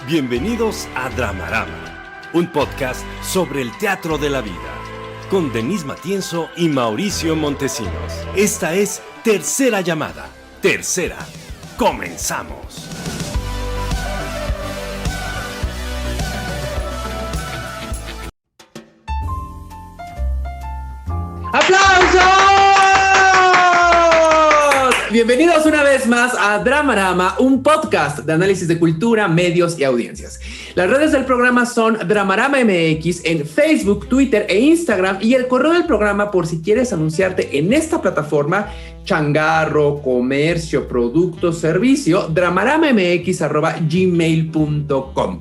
Bienvenidos a Dramarama, un podcast sobre el teatro de la vida, con Denise Matienzo y Mauricio Montesinos. Esta es Tercera Llamada. Tercera. Comenzamos. ¡Aplausos! Bienvenidos una vez más a Dramarama, un podcast de análisis de cultura, medios y audiencias. Las redes del programa son Dramarama MX en Facebook, Twitter e Instagram, y el correo del programa por si quieres anunciarte en esta plataforma: changarro, comercio, producto, servicio, dramaramamx@gmail.com.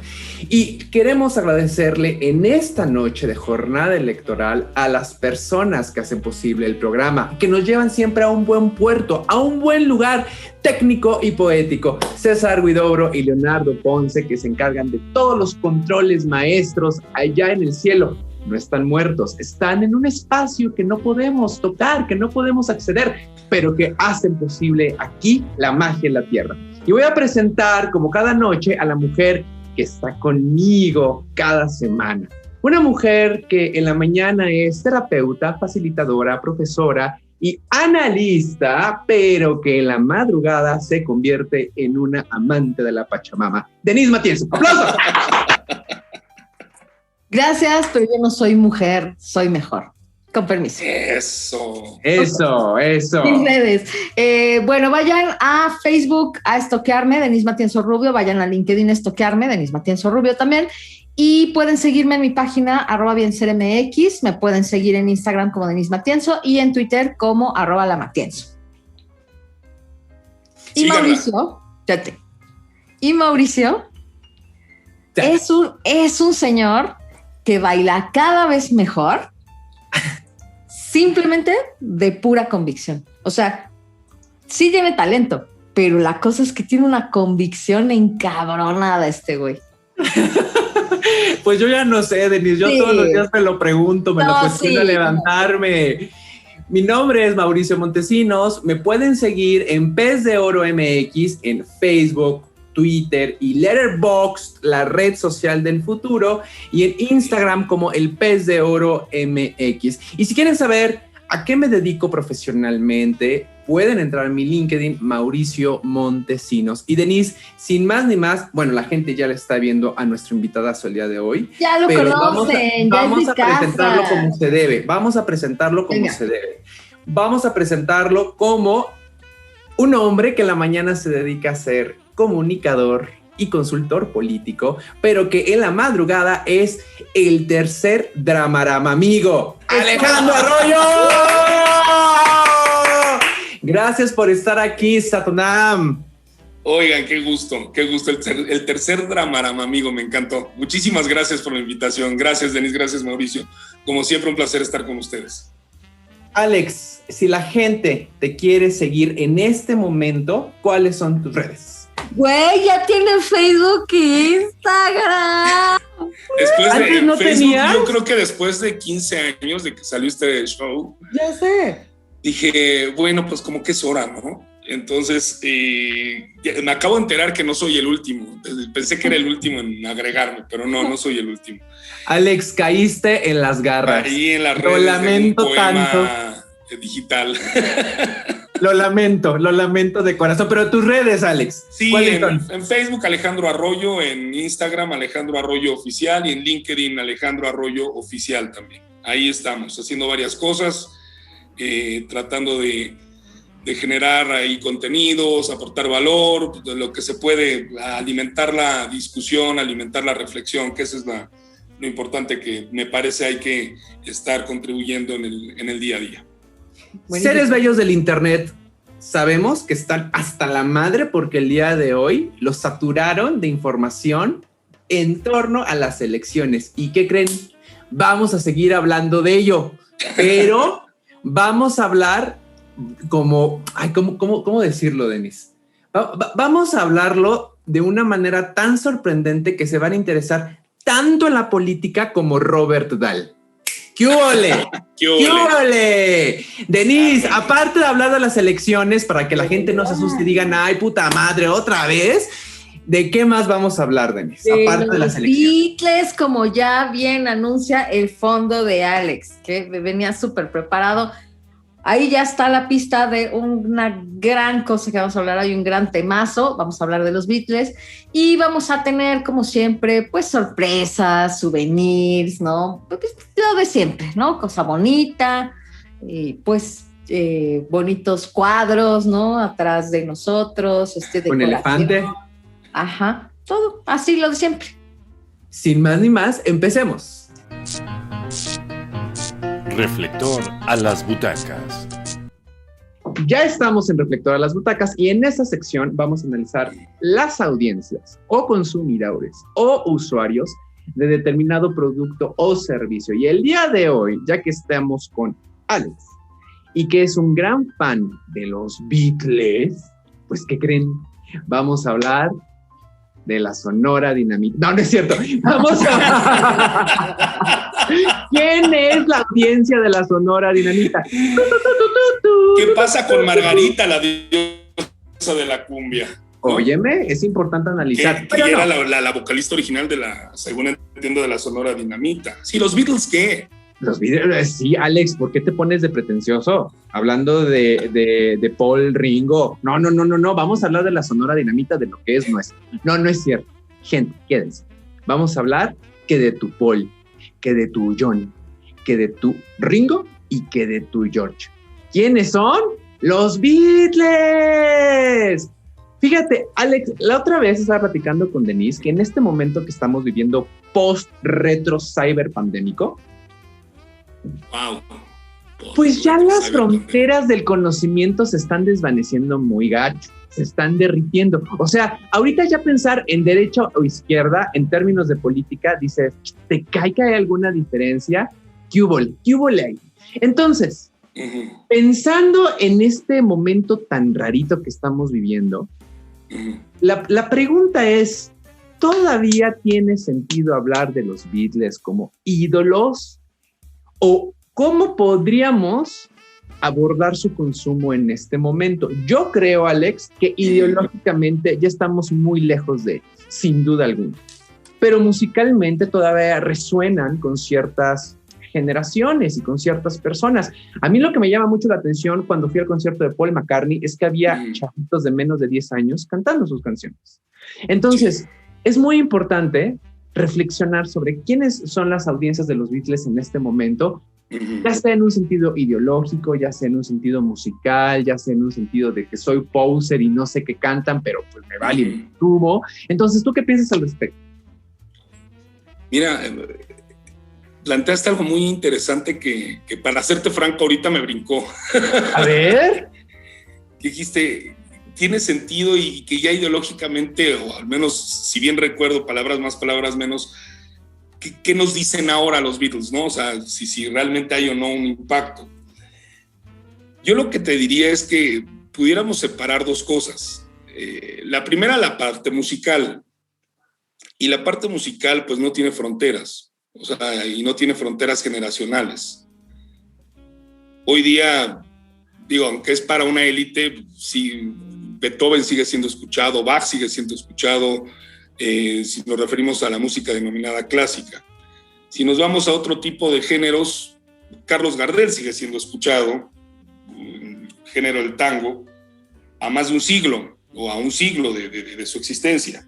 Y queremos agradecerle en esta noche de jornada electoral a las personas que hacen posible el programa, que nos llevan siempre a un buen puerto, a un buen lugar técnico y poético. César Huidobro y Leonardo Ponce, que se encargan de todos los controles maestros allá en el cielo. No están muertos, están en un espacio que no podemos tocar, que no podemos acceder, pero que hacen posible aquí la magia en la tierra. Y voy a presentar, como cada noche, a la mujer que está conmigo cada semana. Una mujer que en la mañana es terapeuta, facilitadora, profesora y analista, pero que en la madrugada se convierte en una amante de la Pachamama. Denise Matienzo, ¡aplausos! Gracias, pero yo no soy mujer, soy mejor. Con permiso. Eso. Mis redes. Bueno, vayan a Facebook a estoquearme, Denise Matienzo Rubio. Vayan a LinkedIn a estoquearme, Denise Matienzo Rubio también. Y pueden seguirme en mi página @biensermx. Me pueden seguir en Instagram como Denise Matienzo y en Twitter como @lamatienzo. Y síganla. Mauricio, fíjate. Y Mauricio es un señor que baila cada vez mejor. Simplemente de pura convicción. O sea, sí tiene talento, pero la cosa es que tiene una convicción encabronada este güey. Pues yo ya no sé, Denise. Yo todos los días me lo pregunto, me lo cuestiono al levantarme. Mi nombre es Mauricio Montesinos. Me pueden seguir en Pez de Oro MX en Facebook, Twitter y Letterboxd, la red social del futuro, y en Instagram como el Pez de Oro MX. Y si quieren saber a qué me dedico profesionalmente, pueden entrar a mi LinkedIn, Mauricio Montesinos. Y Denise, sin más ni más, bueno, la gente ya le está viendo a nuestro invitadazo el día de hoy. Ya lo conocen, vamos a presentarlo como se debe. Vamos a presentarlo como se debe. Vamos a presentarlo como un hombre que en la mañana se dedica a ser comunicador y consultor político, pero que en la madrugada es el tercer Dramarama amigo, Alejandro Arroyo. Gracias por estar aquí, Satanam. Oigan, qué gusto, el tercer Dramarama amigo, me encantó. Muchísimas gracias por la invitación. Gracias, Denise, gracias, Mauricio. Como siempre, un placer estar con ustedes. Alex, si la gente te quiere seguir en este momento, ¿cuáles son tus redes? Güey, ya tienen Facebook y Instagram. Después de ¿no Facebook, tenías? yo creo que después de 15 años de que salió este show, Ya sé. dije, bueno, pues como que es hora, ¿no? Entonces, me acabo de enterar que no soy el último. Pensé que era el último en agregarme, pero no soy el último. Alex, caíste en las garras. Ahí en las Lo redes lamento de un poema tanto. Digital. Lo lamento de corazón. Pero tus redes, Alex. Sí, en Facebook Alejandro Arroyo, en Instagram Alejandro Arroyo Oficial y en LinkedIn Alejandro Arroyo Oficial también. Ahí estamos, haciendo varias cosas, tratando de generar ahí contenidos, aportar valor, lo que se puede, alimentar la discusión, alimentar la reflexión, que eso es lo importante que me parece hay que estar contribuyendo en el día a día. Buenísimo. Seres bellos del internet, sabemos que están hasta la madre porque el día de hoy los saturaron de información en torno a las elecciones. ¿Y qué creen? Vamos a seguir hablando de ello, pero vamos a hablar ¿cómo decirlo, Denise? Vamos a hablarlo de una manera tan sorprendente que se van a interesar tanto en la política como Robert Dahl. ¡Qué ole! ¡Qué ole! Denise, aparte de hablar de las elecciones, para que la gente no se asuste y digan, ¡ay, puta madre, otra vez! ¿De qué más vamos a hablar, Denise? Aparte de la selección. Beatles, como ya bien anuncia el fondo de Alex, que venía súper preparado. Ahí ya está la pista de una gran cosa que vamos a hablar. Hay un gran temazo. Vamos a hablar de los Beatles y vamos a tener, como siempre, pues sorpresas, souvenirs, ¿no? Pues, lo de siempre, ¿no? Cosa bonita, pues bonitos cuadros, ¿no? Atrás de nosotros, un elefante. Ajá, todo, así lo de siempre. Sin más ni más, empecemos. Reflector a las butacas. Ya estamos en Reflector a las butacas y en esta sección vamos a analizar las audiencias o consumidores o usuarios de determinado producto o servicio. Y el día de hoy, ya que estamos con Alex y que es un gran fan de los Beatles, pues ¿qué creen? Vamos a hablar de la Sonora Dinamita. No, no es cierto. Vamos a... ¿Quién es la audiencia de la Sonora Dinamita? ¿Qué pasa con Margarita, la diosa de la cumbia? Óyeme, es importante analizar. Que era la vocalista original de según entiendo, de la Sonora Dinamita. Sí, ¿los Beatles qué? Los Beatles, sí, Alex, ¿por qué te pones de pretencioso? Hablando de Paul, Ringo. No, vamos a hablar de la Sonora Dinamita, de lo que es nuestro. No es cierto. Gente, quédense. Vamos a hablar que de tu Paul, que de tu John, que de tu Ringo y que de tu George. ¿Quiénes son? ¡Los Beatles! Fíjate, Alex, la otra vez estaba platicando con Denise que en este momento que estamos viviendo post-retro cyber pandémico, wow, pues ya las fronteras del conocimiento se están desvaneciendo muy gacho, se están derritiendo. O sea, ahorita ya pensar en derecha o izquierda en términos de política, dices, ¿te cae que hay alguna diferencia? ¿Qué hubo ahí? Entonces, pensando en este momento tan rarito que estamos viviendo, la pregunta es, ¿todavía tiene sentido hablar de los Beatles como ídolos? ¿O cómo podríamos abordar su consumo en este momento? Yo creo, Alex, que ideológicamente ya estamos muy lejos de ellos, sin duda alguna. Pero musicalmente todavía resuenan con ciertas generaciones y con ciertas personas. A mí lo que me llama mucho la atención cuando fui al concierto de Paul McCartney es que había chavitos de menos de 10 años cantando sus canciones. Entonces, es muy importante reflexionar sobre quiénes son las audiencias de los Beatles en este momento, ya sea en un sentido ideológico, ya sea en un sentido musical, ya sea en un sentido de que soy poser y no sé qué cantan, pero pues me vale y me subo. Entonces, ¿tú qué piensas al respecto? Mira, planteaste algo muy interesante que para serte franco ahorita me brincó. A ver. Dijiste, tiene sentido y que ya ideológicamente, o al menos si bien recuerdo, palabras más, palabras menos, ¿qué nos dicen ahora los Beatles, ¿no? O sea, si realmente hay o no un impacto. Yo lo que te diría es que pudiéramos separar dos cosas. La primera, la parte musical. Y la parte musical, pues no tiene fronteras. O sea, y no tiene fronteras generacionales. Hoy día, digo, aunque es para una élite, sí, Beethoven sigue siendo escuchado, Bach sigue siendo escuchado, si nos referimos a la música denominada clásica. Si nos vamos a otro tipo de géneros, Carlos Gardel sigue siendo escuchado, género del tango, a más de un siglo, o a un siglo de su existencia.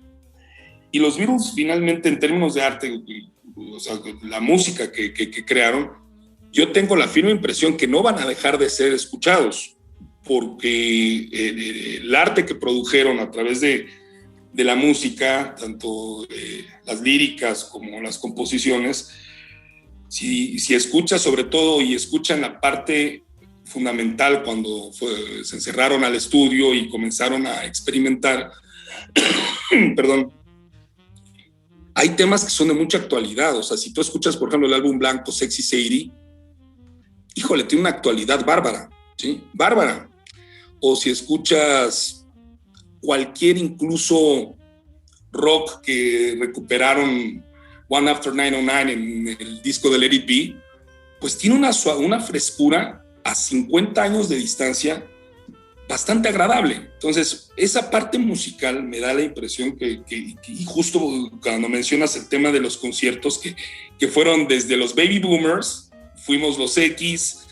Y los Beatles, finalmente, en términos de arte, o sea, la música que crearon, yo tengo la firme impresión que no van a dejar de ser escuchados, porque el arte que produjeron a través de la música, tanto las líricas como las composiciones, si escuchas sobre todo y escuchan la parte fundamental cuando se encerraron al estudio y comenzaron a experimentar, perdón, hay temas que son de mucha actualidad. O sea, si tú escuchas, por ejemplo, el álbum blanco Sexy Sadie, híjole, tiene una actualidad bárbara, ¿sí? Bárbara. O si escuchas cualquier incluso rock que recuperaron One After 909 en el disco de Let It Be, pues tiene una frescura a 50 años de distancia bastante agradable. Entonces, esa parte musical me da la impresión que y justo cuando mencionas el tema de los conciertos, que fueron desde los baby boomers, fuimos los X,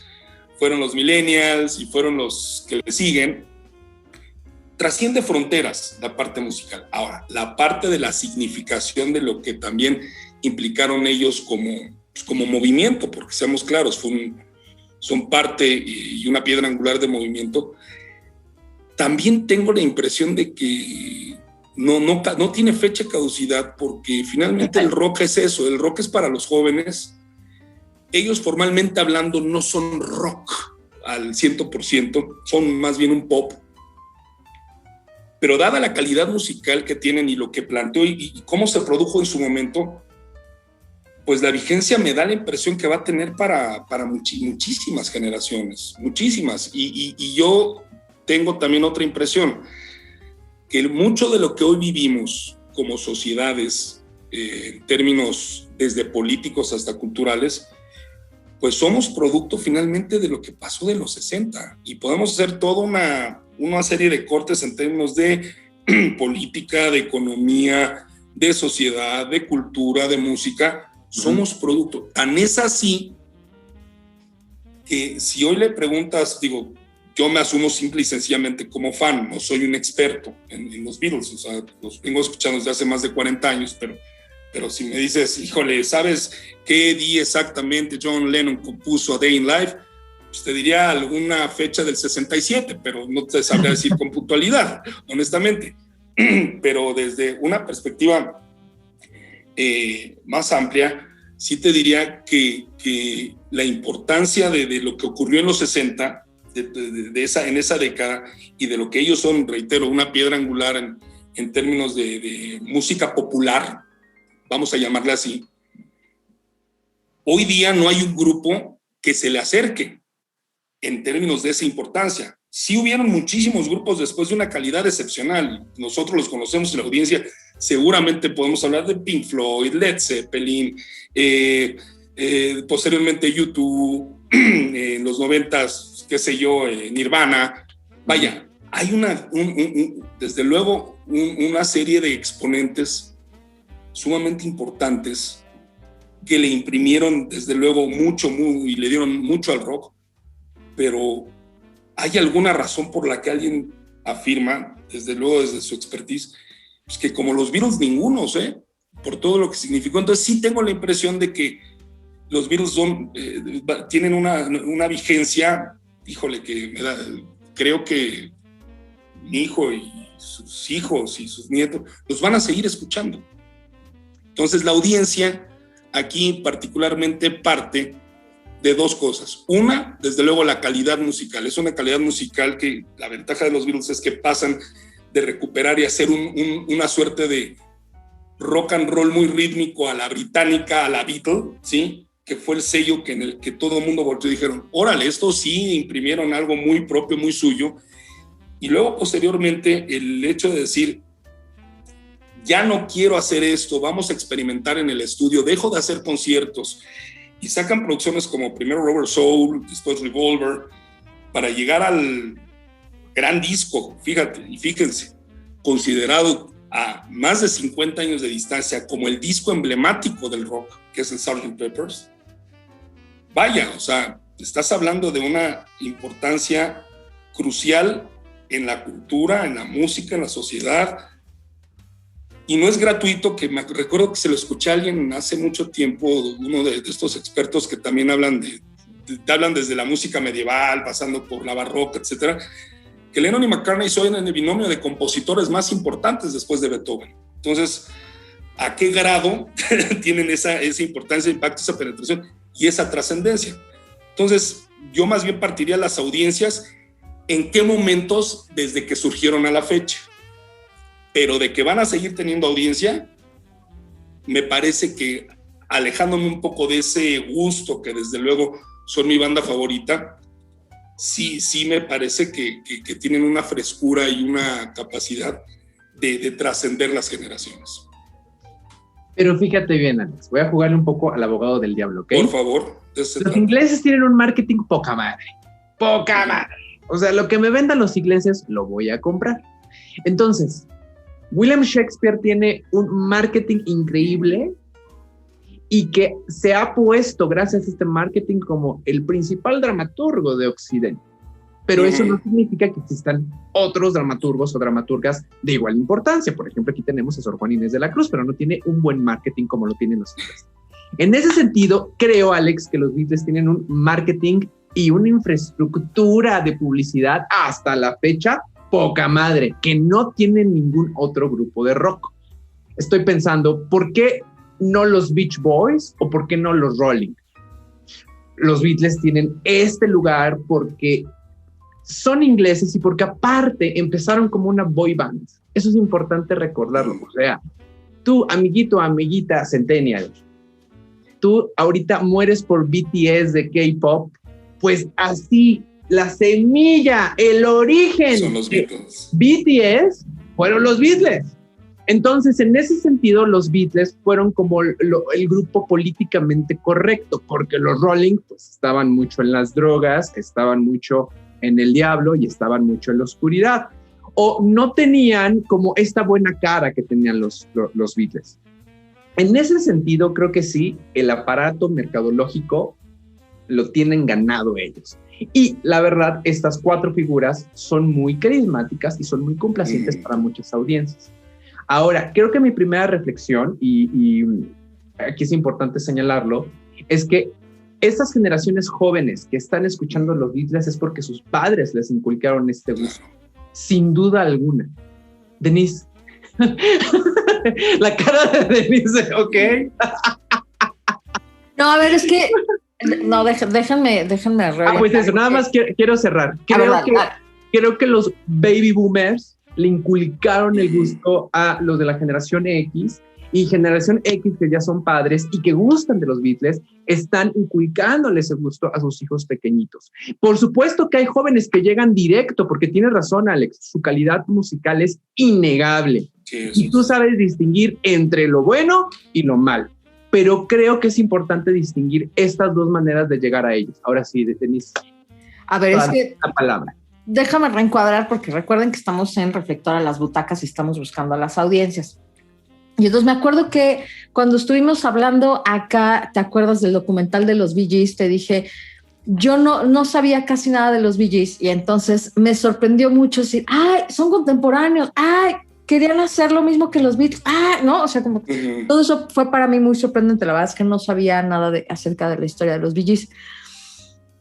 fueron los millennials y fueron los que le siguen, trasciende fronteras la parte musical. Ahora, la parte de la significación de lo que también implicaron ellos como movimiento, porque seamos claros, son parte y una piedra angular de movimiento. También tengo la impresión de que no tiene fecha de caducidad, porque finalmente el rock es eso, el rock es para los jóvenes. Ellos formalmente hablando no son rock al 100%, son más bien un pop. Pero dada la calidad musical que tienen y lo que planteó y cómo se produjo en su momento, pues la vigencia me da la impresión que va a tener para muchísimas generaciones, muchísimas. Y yo tengo también otra impresión, que mucho de lo que hoy vivimos como sociedades, en términos desde políticos hasta culturales, pues somos producto finalmente de lo que pasó de los 60, y podemos hacer toda una serie de cortes en términos de política, de economía, de sociedad, de cultura, de música. Somos producto. Tan es así que si hoy le preguntas, digo, yo me asumo simple y sencillamente como fan, no soy un experto en los Beatles, o sea, los vengo escuchando desde hace más de 40 años, pero si me dices, híjole, ¿sabes qué día exactamente John Lennon compuso A Day in Life? Pues te diría alguna fecha del 67, pero no te sabría decir con puntualidad, honestamente. Pero desde una perspectiva más amplia, sí te diría que la importancia de lo que ocurrió en los 60, en esa década, y de lo que ellos son, reitero, una piedra angular en términos de música popular, vamos a llamarle así. Hoy día no hay un grupo que se le acerque en términos de esa importancia. Sí hubieron muchísimos grupos después de una calidad excepcional. Nosotros los conocemos en la audiencia. Seguramente podemos hablar de Pink Floyd, Led Zeppelin, posteriormente U2, en los 90s, qué sé yo, Nirvana. Vaya, hay desde luego una serie de exponentes sumamente importantes que le imprimieron desde luego mucho y le dieron mucho al rock, pero ¿hay alguna razón por la que alguien afirma, desde luego desde su expertise, pues que como los Beatles ningunos, por todo lo que significó? Entonces sí tengo la impresión de que los Beatles tienen una vigencia, híjole, que creo que mi hijo y sus hijos y sus nietos los van a seguir escuchando. Entonces la audiencia aquí particularmente parte de dos cosas. Una, desde luego, la calidad musical. Es una calidad musical que la ventaja de los Beatles es que pasan de recuperar y hacer una suerte de rock and roll muy rítmico a la británica, a la Beatle, ¿sí? Que fue el sello en el que todo el mundo volvió y dijeron, órale, estos sí imprimieron algo muy propio, muy suyo. Y luego, posteriormente, el hecho de decir, ya no quiero hacer esto, vamos a experimentar en el estudio, dejo de hacer conciertos, y sacan producciones como primero Rubber Soul, después Revolver, para llegar al gran disco, fíjense, considerado a más de 50 años de distancia como el disco emblemático del rock, que es el Sgt. Pepper's. Vaya, o sea, estás hablando de una importancia crucial en la cultura, en la música, en la sociedad. Y no es gratuito, que me recuerdo que se lo escuché a alguien hace mucho tiempo, uno de estos expertos que también hablan desde la música medieval, pasando por la barroca, etcétera, que Lennon y McCartney son el binomio de compositores más importantes después de Beethoven. Entonces, ¿a qué grado tienen esa importancia, impacto, esa penetración y esa trascendencia? Entonces, yo más bien partiría las audiencias en qué momentos desde que surgieron a la fecha. Pero de que van a seguir teniendo audiencia, me parece que, alejándome un poco de ese gusto que desde luego son mi banda favorita, sí me parece que tienen una frescura y una capacidad de trascender las generaciones. Pero fíjate bien, Alex, voy a jugarle un poco al abogado del diablo, ¿ok? Por favor. Los ingleses tienen un marketing poca madre. ¡Poca madre! O sea, lo que me vendan los ingleses lo voy a comprar. Entonces, William Shakespeare tiene un marketing increíble y que se ha puesto, gracias a este marketing, como el principal dramaturgo de Occidente. Pero eso no significa que existan otros dramaturgos o dramaturgas de igual importancia. Por ejemplo, aquí tenemos a Sor Juana Inés de la Cruz, pero no tiene un buen marketing como lo tienen los Beatles. En ese sentido, creo, Alex, que los Beatles tienen un marketing y una infraestructura de publicidad hasta la fecha poca madre, que no tienen ningún otro grupo de rock. Estoy pensando, ¿por qué no los Beach Boys o por qué no los Rolling? Los Beatles tienen este lugar porque son ingleses y porque aparte empezaron como una boy band. Eso es importante recordarlo. O sea, tú, amiguito, amiguita, centennial, tú ahorita mueres por BTS de K-pop, pues así la semilla, el origen son los Beatles. BTS fueron los Beatles. Entonces, en ese sentido, los Beatles fueron como el grupo políticamente correcto, porque los Rolling pues, estaban mucho en las drogas, estaban mucho en el diablo y estaban mucho en la oscuridad. O no tenían como esta buena cara que tenían los Beatles. En ese sentido, creo que sí, el aparato mercadológico lo tienen ganado ellos. Y la verdad, estas cuatro figuras son muy carismáticas y son muy complacientes para muchas audiencias. Ahora, creo que mi primera reflexión, y aquí es importante señalarlo, es que estas generaciones jóvenes que están escuchando los Beatles es porque sus padres les inculcaron este gusto, sin duda alguna. Denise, la cara de Denise, ¿ok? No, a ver, es que no, déjenme pues eso, nada más quiero cerrar. Creo que los baby boomers le inculcaron el gusto a los de la generación X, y generación X, que ya son padres y que gustan de los Beatles, están inculcándole ese gusto a sus hijos pequeñitos. Por supuesto que hay jóvenes que llegan directo, porque tienes razón, Alex, su calidad musical es innegable. Sí, y tú sabes distinguir entre lo bueno y lo malo. Pero creo que es importante distinguir estas dos maneras de llegar a ellos. Ahora sí, Denise. A ver, es que la palabra. Déjame reencuadrar, porque recuerden que estamos en Reflector a las Butacas y estamos buscando a las audiencias. Y entonces me acuerdo que cuando estuvimos hablando acá, ¿te acuerdas del documental de los Bee Gees? Te dije, yo no sabía casi nada de los Bee Gees, y entonces me sorprendió mucho decir, ¡ay, son contemporáneos! ¡Ay, querían hacer lo mismo que los Beatles! ¡Ah! ¿No? O sea, como todo eso fue para mí muy sorprendente. La verdad es que no sabía nada acerca de la historia de los Bee Gees.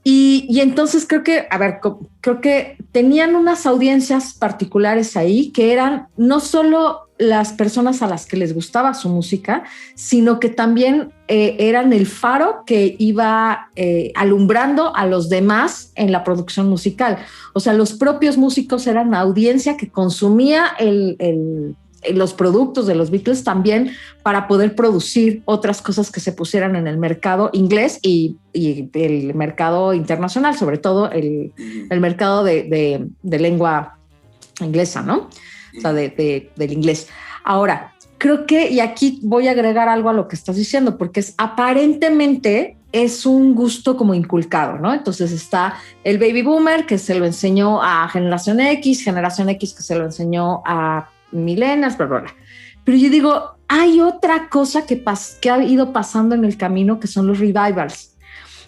Y entonces creo que tenían unas audiencias particulares ahí que eran no solo las personas a las que les gustaba su música, sino que también eran el faro que iba alumbrando a los demás en la producción musical. O sea, los propios músicos eran la audiencia que consumía los productos de los Beatles también para poder producir otras cosas que se pusieran en el mercado inglés y el mercado internacional, sobre todo el mercado de lengua inglesa, ¿no? O sea, del inglés. Ahora, creo que, y aquí voy a agregar algo a lo que estás diciendo, porque aparentemente es un gusto como inculcado, ¿no? Entonces está el baby boomer que se lo enseñó a generación X que se lo enseñó a millennials, bla, bla, bla. Pero yo digo, hay otra cosa que ha ido pasando en el camino, que son los revivals.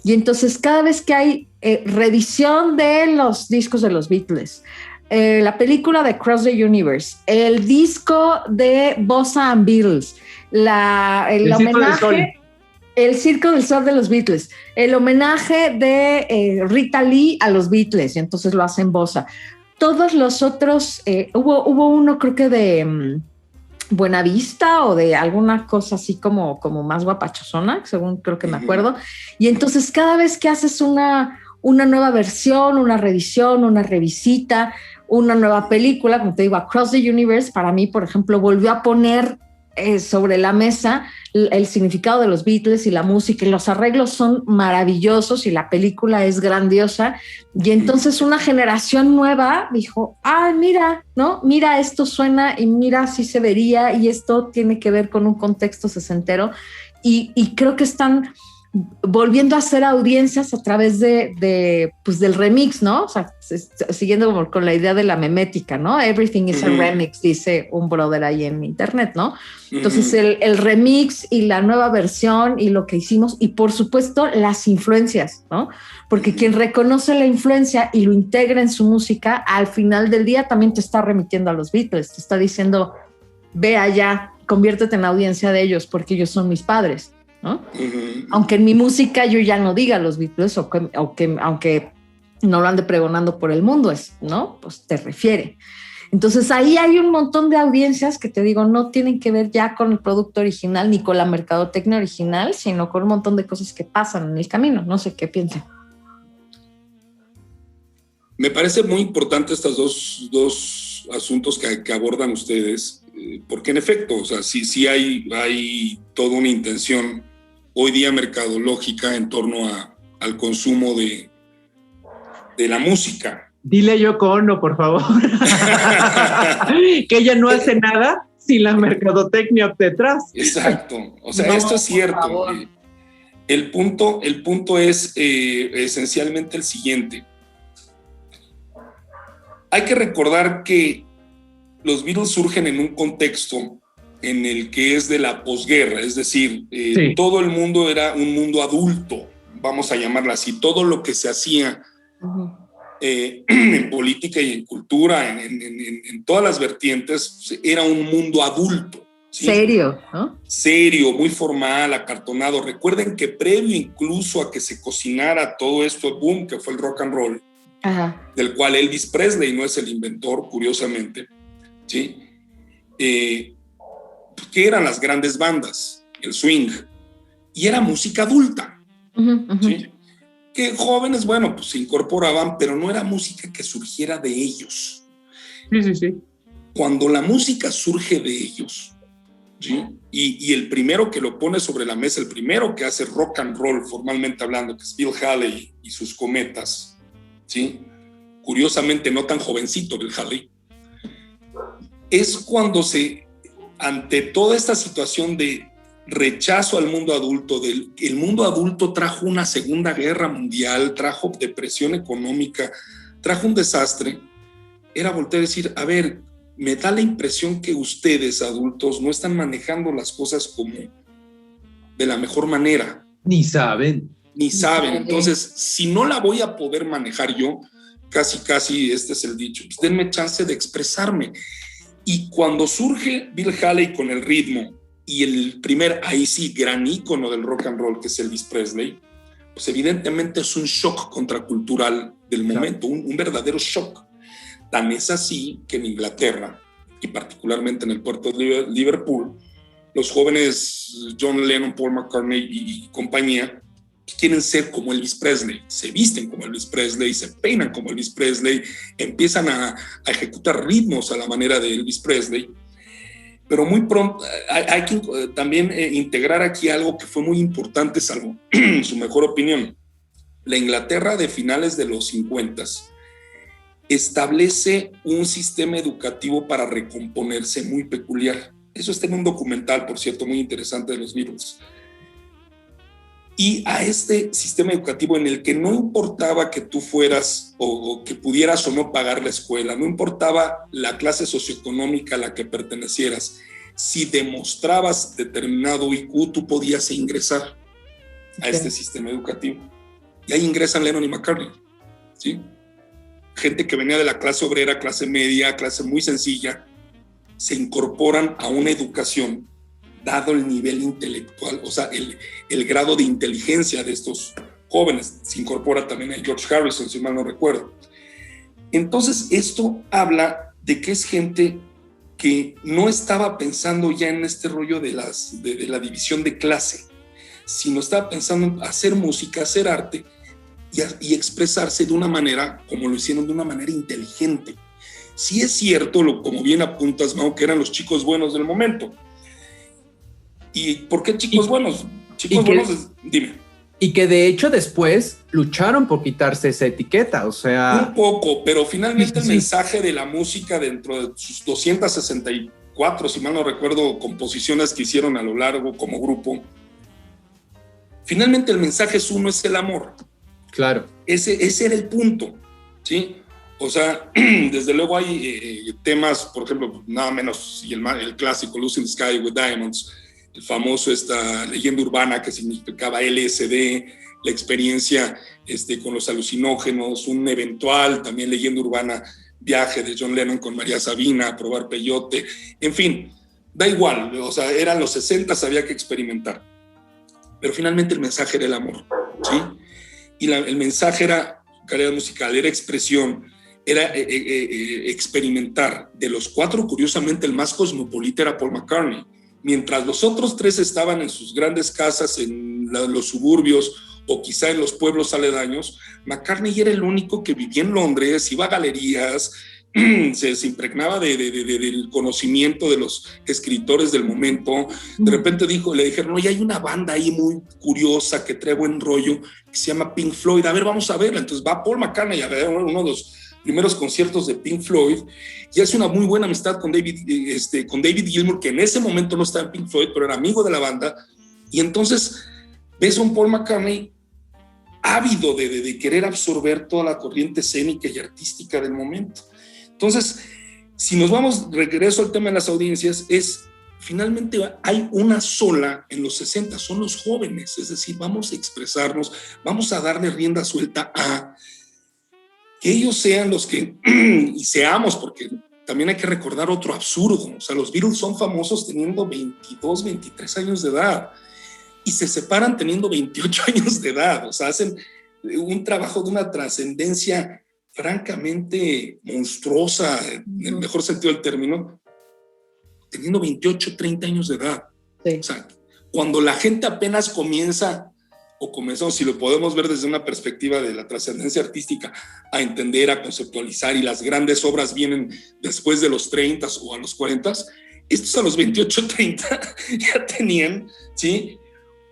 Y entonces cada vez que hay reedición de los discos de los Beatles, la película de Across the Universe, el disco de Bossa and Beatles, el homenaje, el Circo del Sol de los Beatles, el homenaje de Rita Lee a los Beatles, y entonces lo hacen Bossa. Todos los otros, hubo uno creo que de Buenavista o de alguna cosa así como más guapachosona, según creo que me acuerdo. Y entonces cada vez que haces una nueva versión, una reedición, una revisita, una nueva película, como te digo, Across the Universe, para mí, por ejemplo, volvió a poner sobre la mesa el significado de los Beatles y la música, y los arreglos son maravillosos y la película es grandiosa. Y entonces una generación nueva dijo, mira, ¿no? Mira, esto suena y mira, así se vería, y esto tiene que ver con un contexto sesentero. Y creo que están volviendo a hacer audiencias a través pues del remix, ¿no? O sea, siguiendo con la idea de la memética, ¿no? Everything is a remix, dice un brother ahí en internet, ¿no? Entonces el remix y la nueva versión y lo que hicimos, y por supuesto las influencias, ¿no? Porque quien reconoce la influencia y lo integra en su música, al final del día también te está remitiendo a los Beatles, te está diciendo, ve allá, conviértete en audiencia de ellos porque ellos son mis padres, ¿no? Aunque en mi música yo ya no diga los Beatles aunque no lo ande pregonando por el mundo, ¿no? Pues te refiere. Entonces ahí hay un montón de audiencias que te digo, no tienen que ver ya con el producto original ni con la mercadotecnia original, sino con un montón de cosas que pasan en el camino. No sé qué piensan. Me parece muy importante estos dos asuntos que abordan ustedes, porque en efecto, o sea, sí hay toda una intención hoy día mercadológica en torno al consumo de la música. Dile a Yoko Ono, por favor, que ella no hace nada sin la mercadotecnia detrás. Exacto, o sea, esto es cierto. El punto es esencialmente el siguiente. Hay que recordar que los Beatles surgen en un contexto en el que es de la posguerra, es decir, todo el mundo era un mundo adulto, vamos a llamarla así, todo lo que se hacía en política y en cultura, en todas las vertientes, era un mundo adulto. ¿Sí? Serio, ¿no? Serio, muy formal, acartonado. Recuerden que previo incluso a que se cocinara todo esto, el boom, que fue el rock and roll, del cual Elvis Presley no es el inventor, curiosamente, ¿sí? ¿Qué eran las grandes bandas? El swing. Y era música adulta, ¿sí? Que jóvenes, bueno, pues se incorporaban, pero no era música que surgiera de ellos. Sí. Cuando la música surge de ellos, ¿sí? Y el primero que lo pone sobre la mesa, el primero que hace rock and roll formalmente hablando, que es Bill Haley y sus Cometas, ¿sí? Curiosamente no tan jovencito Bill Haley, es cuando ante toda esta situación de rechazo al mundo adulto, el mundo adulto trajo una segunda guerra mundial, trajo depresión económica, trajo un desastre, era voltear a decir, a ver, me da la impresión que ustedes adultos no están manejando las cosas como de la mejor manera. Ni saben. Entonces, si no la voy a poder manejar yo, casi este es el dicho, pues denme chance de expresarme. Y cuando surge Bill Haley con el ritmo y el primer, ahí sí, gran ícono del rock and roll, que es Elvis Presley, pues evidentemente es un shock contracultural del momento, un verdadero shock. Tan es así que en Inglaterra, y particularmente en el puerto de Liverpool, los jóvenes John Lennon, Paul McCartney y compañía quieren ser como Elvis Presley, se visten como Elvis Presley, se peinan como Elvis Presley, empiezan a ejecutar ritmos a la manera de Elvis Presley, pero muy pronto hay que también integrar aquí algo que fue muy importante, salvo su mejor opinión. La Inglaterra de finales de los 50s establece un sistema educativo para recomponerse muy peculiar. Eso está en un documental, por cierto, muy interesante de los Beatles. Y a este sistema educativo en el que no importaba que tú fueras o que pudieras o no pagar la escuela, no importaba la clase socioeconómica a la que pertenecieras, si demostrabas determinado IQ, tú podías ingresar a este sistema educativo. Y ahí ingresan Lennon y McCartney, ¿sí? Gente que venía de la clase obrera, clase media, clase muy sencilla, se incorporan a una educación dado el nivel intelectual, o sea, el grado de inteligencia de estos jóvenes. Se incorpora también a George Harrison, si mal no recuerdo. Entonces, esto habla de que es gente que no estaba pensando ya en este rollo de la división de clase, sino estaba pensando en hacer música, hacer arte y expresarse de una manera, como lo hicieron, de una manera inteligente. Sí es cierto, como bien apuntas, Mau, que eran los chicos buenos del momento. ¿Y por qué chicos buenos? Chicos buenos, dime. Y que de hecho después lucharon por quitarse esa etiqueta, o sea... Un poco, pero finalmente el mensaje de la música dentro de sus 264, si mal no recuerdo, composiciones que hicieron a lo largo como grupo, finalmente el mensaje es uno, es el amor. Claro. Ese era el punto, ¿sí? O sea, desde luego hay temas, por ejemplo, nada menos, y el clásico Lucy in the Sky with Diamonds, el famoso, esta leyenda urbana que significaba LSD, la experiencia con los alucinógenos, un eventual, también leyenda urbana, viaje de John Lennon con María Sabina a probar peyote, en fin, da igual, o sea, eran los 60, había que experimentar. Pero finalmente el mensaje era el amor, ¿sí? Y el mensaje era calidad musical, era expresión, era experimentar. De los cuatro, curiosamente, el más cosmopolita era Paul McCartney. Mientras los otros tres estaban en sus grandes casas, en los suburbios o quizá en los pueblos aledaños, McCartney era el único que vivía en Londres, iba a galerías, se impregnaba del conocimiento de los escritores del momento. De repente le dijeron, oye, hay una banda ahí muy curiosa que trae buen rollo, que se llama Pink Floyd, a ver, vamos a verla. Entonces va Paul McCartney a ver uno de los primeros conciertos de Pink Floyd y hace una muy buena amistad con David Gilmour, que en ese momento no estaba en Pink Floyd, pero era amigo de la banda. Y entonces ves a un Paul McCartney ávido de querer absorber toda la corriente escénica y artística del momento. Entonces, si nos vamos, regreso al tema de las audiencias, finalmente hay una sola en los 60, son los jóvenes, es decir, vamos a expresarnos, vamos a darle rienda suelta a que ellos sean los que, y seamos, porque también hay que recordar otro absurdo, o sea, los Beatles son famosos teniendo 22, 23 años de edad, y se separan teniendo 28 años de edad, o sea, hacen un trabajo de una trascendencia francamente monstruosa, en el mejor sentido del término, teniendo 28, 30 años de edad. Sí. O sea, cuando la gente apenas comenzamos, si lo podemos ver desde una perspectiva de la trascendencia artística, a entender, a conceptualizar, y las grandes obras vienen después de los 30 o a los 40, estos a los 28, 30 ya tenían, ¿sí?,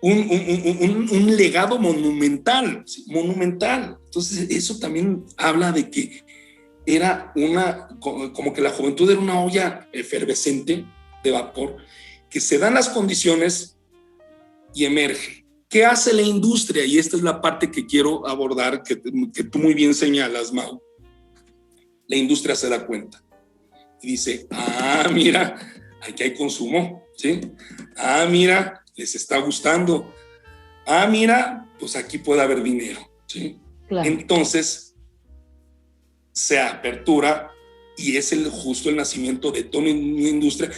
un legado monumental, ¿sí? Monumental. Entonces eso también habla de que era como que la juventud era una olla efervescente de vapor, que se dan las condiciones y emerge. ¿Qué hace la industria? Y esta es la parte que quiero abordar, que tú muy bien señalas, Mau. La industria se da cuenta y dice, mira, aquí hay consumo, ¿sí? Mira, les está gustando. Mira, pues aquí puede haber dinero, ¿sí? Claro. Entonces, se apertura y es justo el nacimiento de toda una industria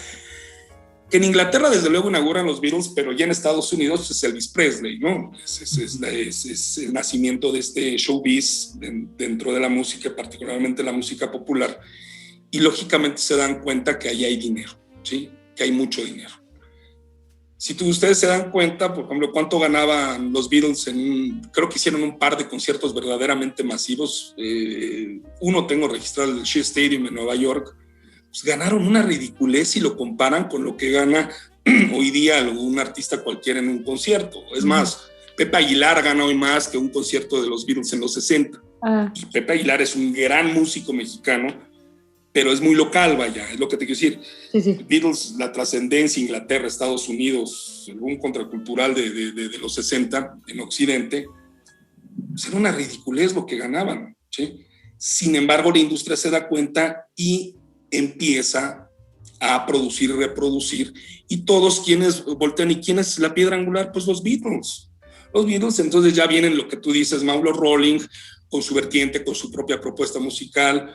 que en Inglaterra desde luego inauguran los Beatles, pero ya en Estados Unidos es Elvis Presley, ¿no? Es el nacimiento de este showbiz dentro de la música, particularmente la música popular, y lógicamente se dan cuenta que ahí hay dinero, ¿sí? Que hay mucho dinero. Si ustedes se dan cuenta, por ejemplo, cuánto ganaban los Beatles creo que hicieron un par de conciertos verdaderamente masivos. Uno tengo registrado, el Shea Stadium en Nueva York. Pues ganaron una ridiculez si lo comparan con lo que gana hoy día algún artista cualquiera en un concierto. Es más, Pepe Aguilar gana hoy más que un concierto de los Beatles en los 60. Y Pepe Aguilar es un gran músico mexicano, pero es muy local, vaya, es lo que te quiero decir. Sí. Beatles, la trascendencia, Inglaterra, Estados Unidos, el boom contracultural de los 60 en Occidente, pues era una ridiculez lo que ganaban, ¿sí? Sin embargo, la industria se da cuenta y empieza a producir y reproducir, y todos quienes voltean, ¿y quién es la piedra angular? Pues los Beatles. Los Beatles, entonces ya vienen lo que tú dices, Mauro Rolling, con su vertiente, con su propia propuesta musical,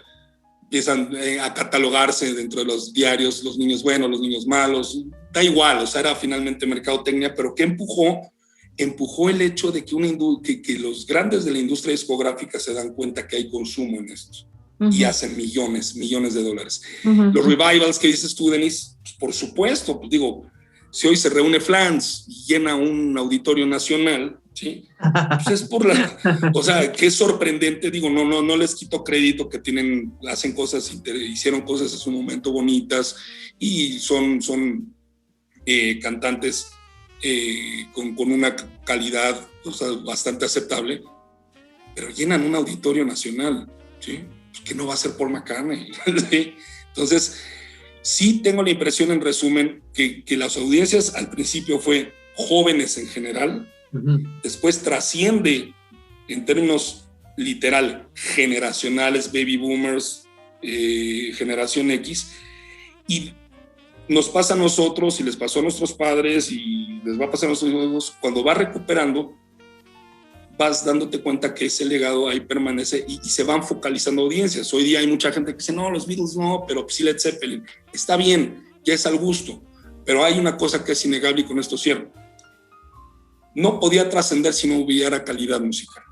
empiezan a catalogarse dentro de los diarios, los niños buenos, los niños malos, da igual, o sea, era finalmente mercadotecnia, pero ¿qué empujó? Empujó el hecho de que los grandes de la industria discográfica se dan cuenta que hay consumo en esto, y hacen millones de dólares. Los revivals que dices tú, Denise, pues por supuesto, pues digo, si hoy se reúne Flans y llena un auditorio nacional, ¿sí? Pues es por o sea, que es sorprendente, digo, no les quito crédito que hacen cosas, hicieron cosas en su momento bonitas y son cantantes con una calidad, o sea, bastante aceptable, pero llenan un auditorio nacional, ¿sí? Que no va a ser Paul McCartney, ¿sí? Entonces, sí tengo la impresión, en resumen, que las audiencias al principio fue jóvenes en general, Después trasciende en términos literal, generacionales, baby boomers, generación X, y nos pasa a nosotros y les pasó a nuestros padres y les va a pasar a nuestros hijos. Cuando vas recuperando, vas dándote cuenta que ese legado ahí permanece y se van focalizando audiencias. Hoy día hay mucha gente que dice, no, los Beatles no, pero sí Led Zeppelin. Está bien, ya es al gusto, pero hay una cosa que es innegable y con esto cierro. No podía trascender si no hubiera calidad musical.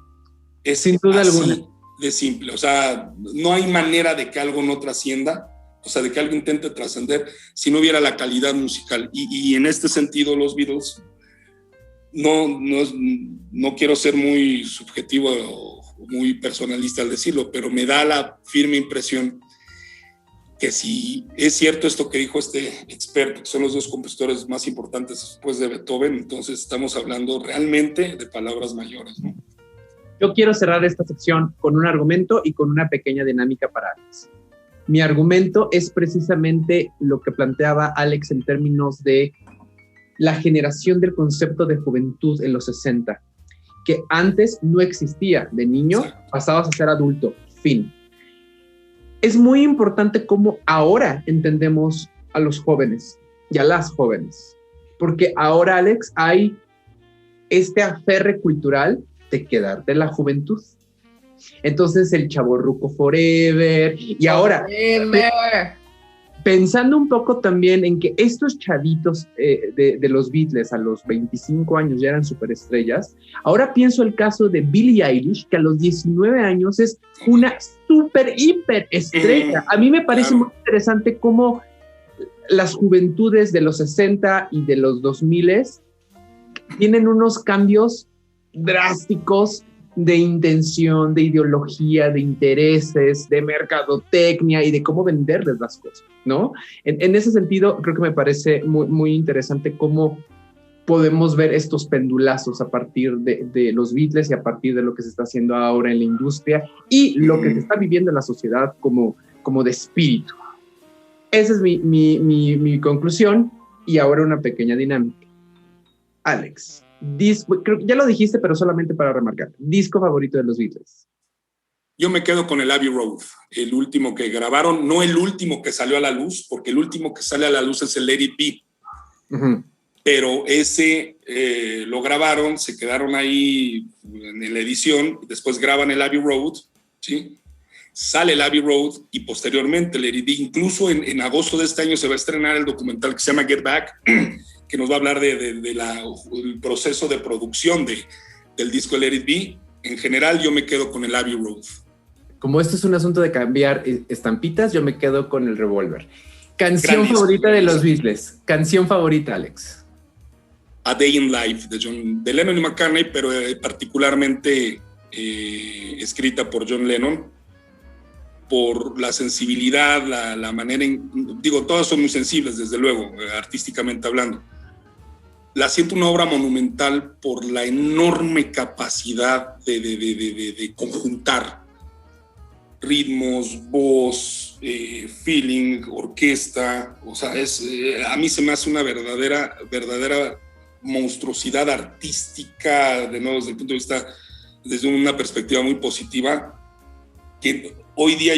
Es sin duda alguna. De simple, o sea, no hay manera de que algo no trascienda, o sea, de que algo intente trascender si no hubiera la calidad musical. Y en este sentido, los Beatles, no quiero ser muy subjetivo o muy personalista al decirlo, pero me da la firme impresión que si es cierto esto que dijo este experto, que son los dos compositores más importantes después de Beethoven, entonces estamos hablando realmente de palabras mayores, ¿no? Yo quiero cerrar esta sección con un argumento y con una pequeña dinámica para Alex. Mi argumento es precisamente lo que planteaba Alex en términos de la generación del concepto de juventud en los 60, que antes no existía. De niño pasabas a ser adulto, fin. Es muy importante cómo ahora entendemos a los jóvenes y a las jóvenes, porque ahora, Alex, hay este aferre cultural de quedarte en la juventud. Entonces el chavorruco forever, y ahora pensando un poco también en que estos chavitos de los Beatles a los 25 años ya eran superestrellas, ahora pienso el caso de Billie Eilish, que a los 19 años es una super hiper estrella. A mí me parece muy interesante cómo las juventudes de los 60 y de los 2000 tienen unos cambios drásticos de intención, de ideología, de intereses, de mercadotecnia y de cómo venderles las cosas, ¿no? En ese sentido, creo que me parece muy, muy interesante cómo podemos ver estos pendulazos a partir de los Beatles y a partir de lo que se está haciendo ahora en la industria y lo que se está viviendo en la sociedad como de espíritu. Esa es mi conclusión, y ahora una pequeña dinámica. Alex, creo que ya lo dijiste, pero solamente para remarcar, disco favorito de los Beatles. Yo me quedo con el Abbey Road, el último que grabaron, no el último que salió a la luz, porque el último que sale a la luz es el Let It Be. Pero ese lo grabaron, se quedaron ahí en la edición, después graban el Abbey Road, ¿sí? Sale el Abbey Road y posteriormente el Let It Be. Incluso en agosto de este año se va a estrenar el documental que se llama Get Back, que nos va a hablar del proceso de producción del disco Let It Be. En general, yo me quedo con el Abbey Road. Como esto es un asunto de cambiar estampitas, yo me quedo con el Revolver. Canción favorita de los Beatles. Canción favorita, Alex. A Day in Life, de Lennon y McCartney, pero particularmente escrita por John Lennon, por la sensibilidad, la manera todas son muy sensibles, desde luego, artísticamente hablando. La siento una obra monumental por la enorme capacidad de conjuntar ritmos, voz, feeling, orquesta. O sea, a mí se me hace una verdadera monstruosidad artística, de nuevo desde una perspectiva muy positiva, que hoy día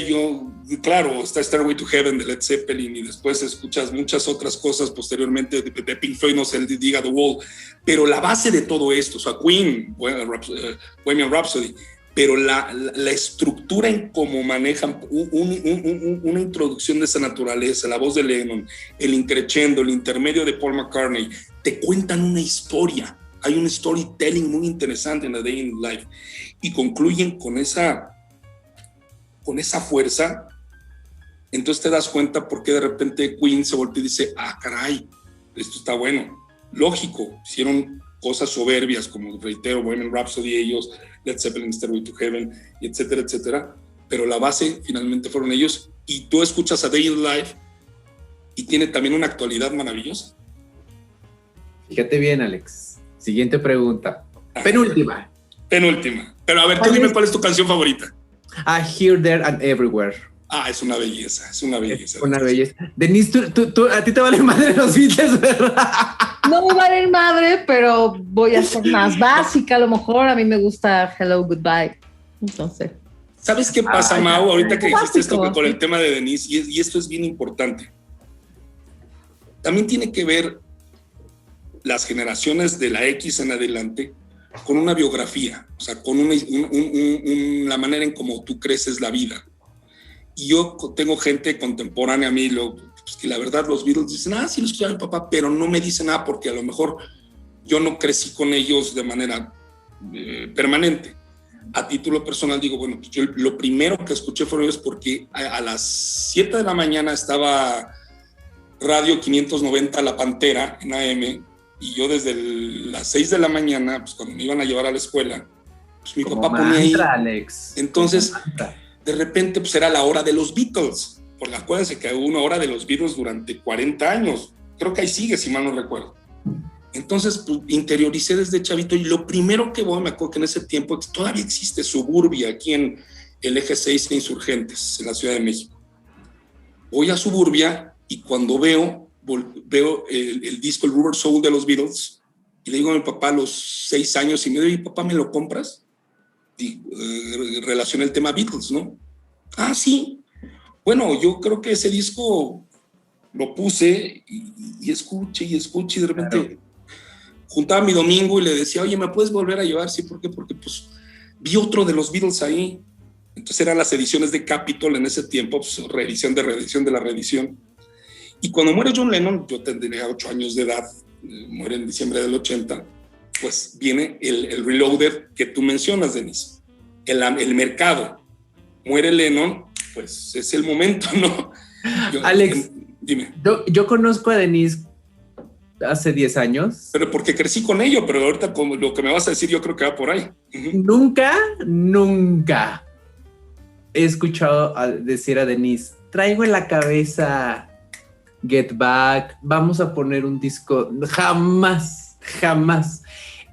claro, está Stairway to Heaven de Led Zeppelin y después escuchas muchas otras cosas posteriormente de Pink Floyd, no sé, el Diga the Wall, pero la base de todo esto, o sea, Queen, Bohemian Rhapsody, pero la estructura en cómo manejan una introducción de esa naturaleza, la voz de Lennon, el increchendo, el intermedio de Paul McCartney, te cuentan una historia, hay un storytelling muy interesante en A Day in Life, y concluyen con esa fuerza. Entonces te das cuenta por qué de repente Queen se voltea y dice, caray, esto está bueno. Lógico, hicieron cosas soberbias como, reitero, Bohemian Rhapsody, ellos, Led Zeppelin, Stairway to Heaven, etcétera, etcétera, pero la base finalmente fueron ellos, y tú escuchas A Day in Life y tiene también una actualidad maravillosa. Fíjate bien, Alex. Siguiente pregunta. Penúltima. Pero a ver, tú dime cuál es tu canción favorita. Here, There and Everywhere. Es una belleza, es una belleza. Es una belleza. Denise, tú, a ti te vale madre los Beatles, ¿verdad? No me vale madre, pero voy a ser más básica. A lo mejor a mí me gusta Hello, Goodbye. Entonces. ¿Sabes qué pasa, Mau? Ahorita que dijiste esto básico, con el tema de Denise, y esto es bien importante. También tiene que ver las generaciones de la X en adelante con una biografía, o sea, con la manera en cómo tú creces la vida. Y yo tengo gente contemporánea a mí, pues que la verdad los Beatles dicen, sí lo escuchaba mi papá, pero no me dicen nada porque a lo mejor yo no crecí con ellos de manera permanente. A título personal digo, bueno, pues yo lo primero que escuché fueron ellos porque a las 7 de la mañana estaba Radio 590 La Pantera en AM, y yo desde las 6 de la mañana, pues cuando me iban a llevar a la escuela, pues mi papá ponía ahí. Alex. Entonces, de repente, pues era la hora de los Beatles, porque acuérdense que hubo una hora de los Beatles durante 40 años, creo que ahí sigue, si mal no recuerdo. Entonces, pues, interioricé desde chavito, y lo primero que me acuerdo que en ese tiempo todavía existe Suburbia, aquí en el Eje 6 de Insurgentes, en la Ciudad de México. Voy a Suburbia, y cuando veo el disco, el Rubber Soul de los Beatles, y le digo a mi papá a los 6 años, y me dice, papá, ¿me lo compras? Y relaciona el tema Beatles, ¿no? Sí. Bueno, yo creo que ese disco lo puse y escuché, y de repente juntaba mi domingo y le decía, oye, ¿me puedes volver a llevar? Sí, ¿por qué? Porque pues vi otro de los Beatles ahí. Entonces eran las ediciones de Capitol en ese tiempo, pues, reedición de la reedición. Y cuando muere John Lennon, yo tendría 8 años de edad, muere en diciembre del 80, pues viene el Reloaded que tú mencionas, Denise. El mercado. Muere Lennon, pues es el momento, ¿no? Alex, dime. Yo conozco a Denise hace 10 años. Pero porque crecí con ello, pero ahorita como lo que me vas a decir yo creo que va por ahí. Nunca he escuchado decir a Denise, traigo en la cabeza Get Back, vamos a poner un disco. Jamás.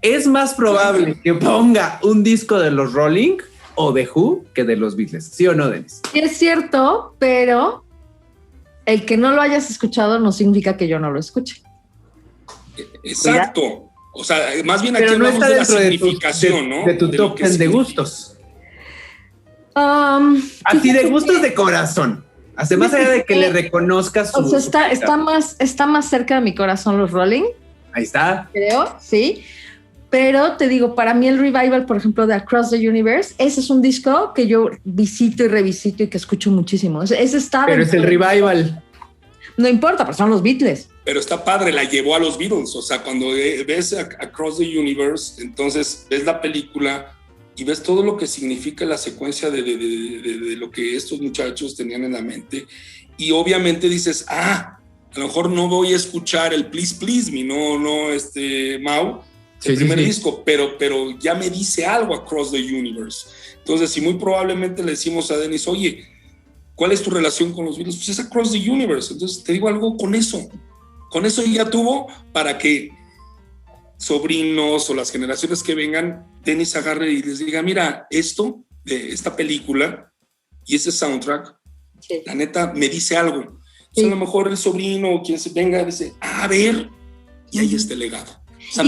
Es más probable que ponga un disco de los Rolling o de Who que de los Beatles. ¿Sí o no, Denise? Es cierto, pero el que no lo hayas escuchado no significa que yo no lo escuche. Exacto. O sea, más bien aquí pero no hablamos está de la dentro significación, ¿no? De tu top 10 de gustos. Así de gustos de corazón. Hace más allá de que le reconozcas su... O sea, está más cerca de mi corazón los Rolling. Ahí está. Creo, sí. Pero te digo, para mí el revival, por ejemplo, de Across the Universe, ese es un disco que yo visito y revisito y que escucho muchísimo. Ese está... Pero es el revival. No importa, pero son los Beatles. Pero está padre, la llevó a los Beatles. O sea, cuando ves Across the Universe, entonces ves la película y ves todo lo que significa la secuencia de lo que estos muchachos tenían en la mente. Y obviamente dices, a lo mejor no voy a escuchar el Please Please Me, Mau, el primer disco, pero ya me dice algo Across the Universe. Entonces, si muy probablemente le decimos a Dennis, oye, ¿cuál es tu relación con los Beatles? Pues es Across the Universe. Entonces, te digo algo con eso. Con eso ya tuvo para que sobrinos o las generaciones que vengan, Dennis agarre y les diga, mira, esto de esta película y ese soundtrack, sí, la neta me dice algo. Sí. A lo mejor el sobrino o quien se venga dice, a ver, y ahí está el legado. O sea,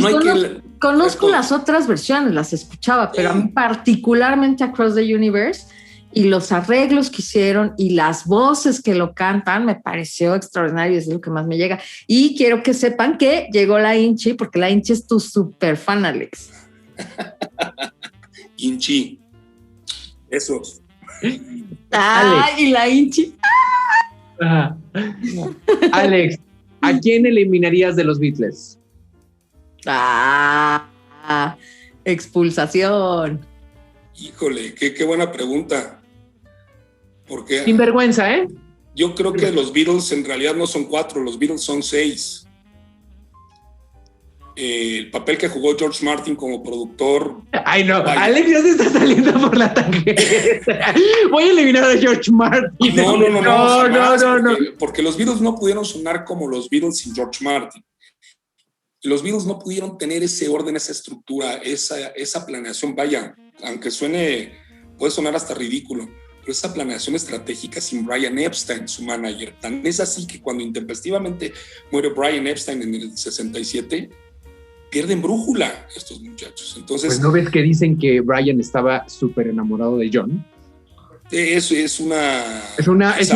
conozco las otras versiones, las escuchaba, pero a mí particularmente Across the Universe y los arreglos que hicieron y las voces que lo cantan me pareció extraordinario, es lo que más me llega. Y quiero que sepan que llegó la Inchi, porque la Inchi es tu super fan, Alex. Inchi. Eso. Y la Inchi. Alex, ¿a quién eliminarías de los Beatles? Expulsación. Híjole, qué buena pregunta. Porque sin vergüenza, ¿eh? Yo creo que los Beatles en realidad no son 4, los Beatles son 6. El papel que jugó George Martin como productor. Ay, no, vaya. Alex ya se está saliendo por la tangente. Voy a eliminar a George Martin. No. Porque los Beatles no pudieron sonar como los Beatles sin George Martin. Los Beatles no pudieron tener ese orden, esa estructura, esa planeación. Vaya, aunque puede sonar hasta ridículo. pero esa planeación estratégica sin Brian Epstein, su manager. Tan es así que cuando intempestivamente muere Brian Epstein en el 67, pierden brújula estos muchachos. Entonces, pues ¿no ves que dicen que Brian estaba súper enamorado de John? Eso es un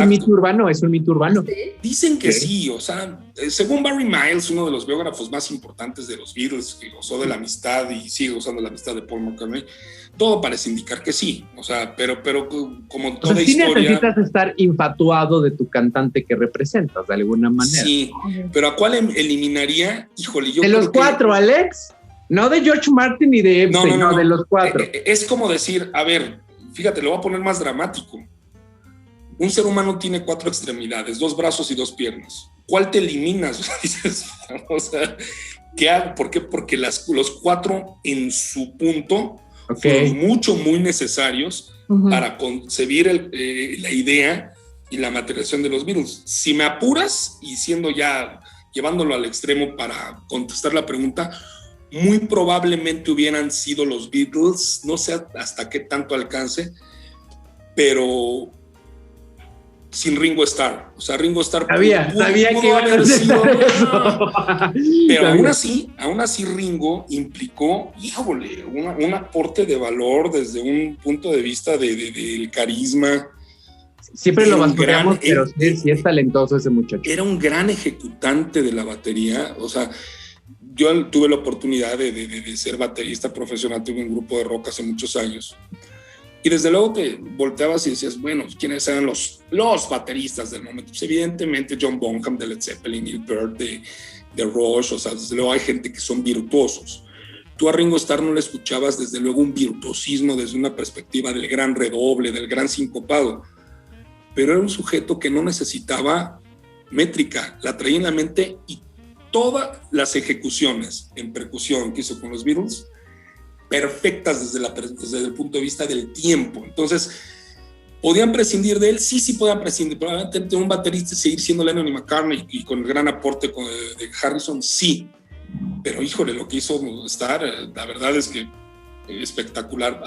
mito urbano, es un mito urbano. Dicen que sí, o sea, según Barry Miles, uno de los biógrafos más importantes de los Beatles, que gozó de la amistad y sigue gozando de la amistad de Paul McCartney, todo parece indicar que sí, o sea, pero como toda sí historia... necesitas estar infatuado de tu cantante que representas, de alguna manera. Sí, pero ¿a cuál eliminaría? Híjole, yo de creo los cuatro, Alex, no de George Martin ni de Epstein, no, de los cuatro. Es como decir, a ver, fíjate, lo voy a poner más dramático. Un ser humano tiene 4 extremidades, 2 brazos y 2 piernas. ¿Cuál te eliminas? O sea, ¿qué hago? ¿Por qué? Porque los 4 en su punto fueron muy necesarios para concebir la idea y la materialización de los Beatles. Si me apuras, y siendo ya, llevándolo al extremo para contestar la pregunta, muy probablemente hubieran sido los Beatles, no sé hasta qué tanto alcance, pero sin Ringo Starr. O sea, Ringo Starr sabía que iba a haber sido eso. Pero aún así Ringo implicó, híjole, un aporte de valor desde un punto de vista del carisma. Siempre lo basculeamos, pero sí es talentoso ese muchacho. Era un gran ejecutante de la batería, o sea, yo tuve la oportunidad de ser baterista profesional, tuve un grupo de rock hace muchos años. Y desde luego te volteabas y decías, bueno, ¿quiénes eran los bateristas del momento? Pues evidentemente John Bonham de Led Zeppelin, Neil Peart de Rush, o sea, desde luego hay gente que son virtuosos. Tú a Ringo Starr no le escuchabas desde luego un virtuosismo desde una perspectiva del gran redoble, del gran sincopado, pero era un sujeto que no necesitaba métrica, la traía en la mente y todas las ejecuciones en percusión que hizo con los Beatles, perfectas desde el punto de vista del tiempo. Entonces, ¿podían prescindir de él? Sí podían prescindir. Probablemente un baterista seguir siendo Lennon y McCartney y con el gran aporte de Harrison, sí. Pero, híjole, lo que hizo Starr, la verdad es que espectacular.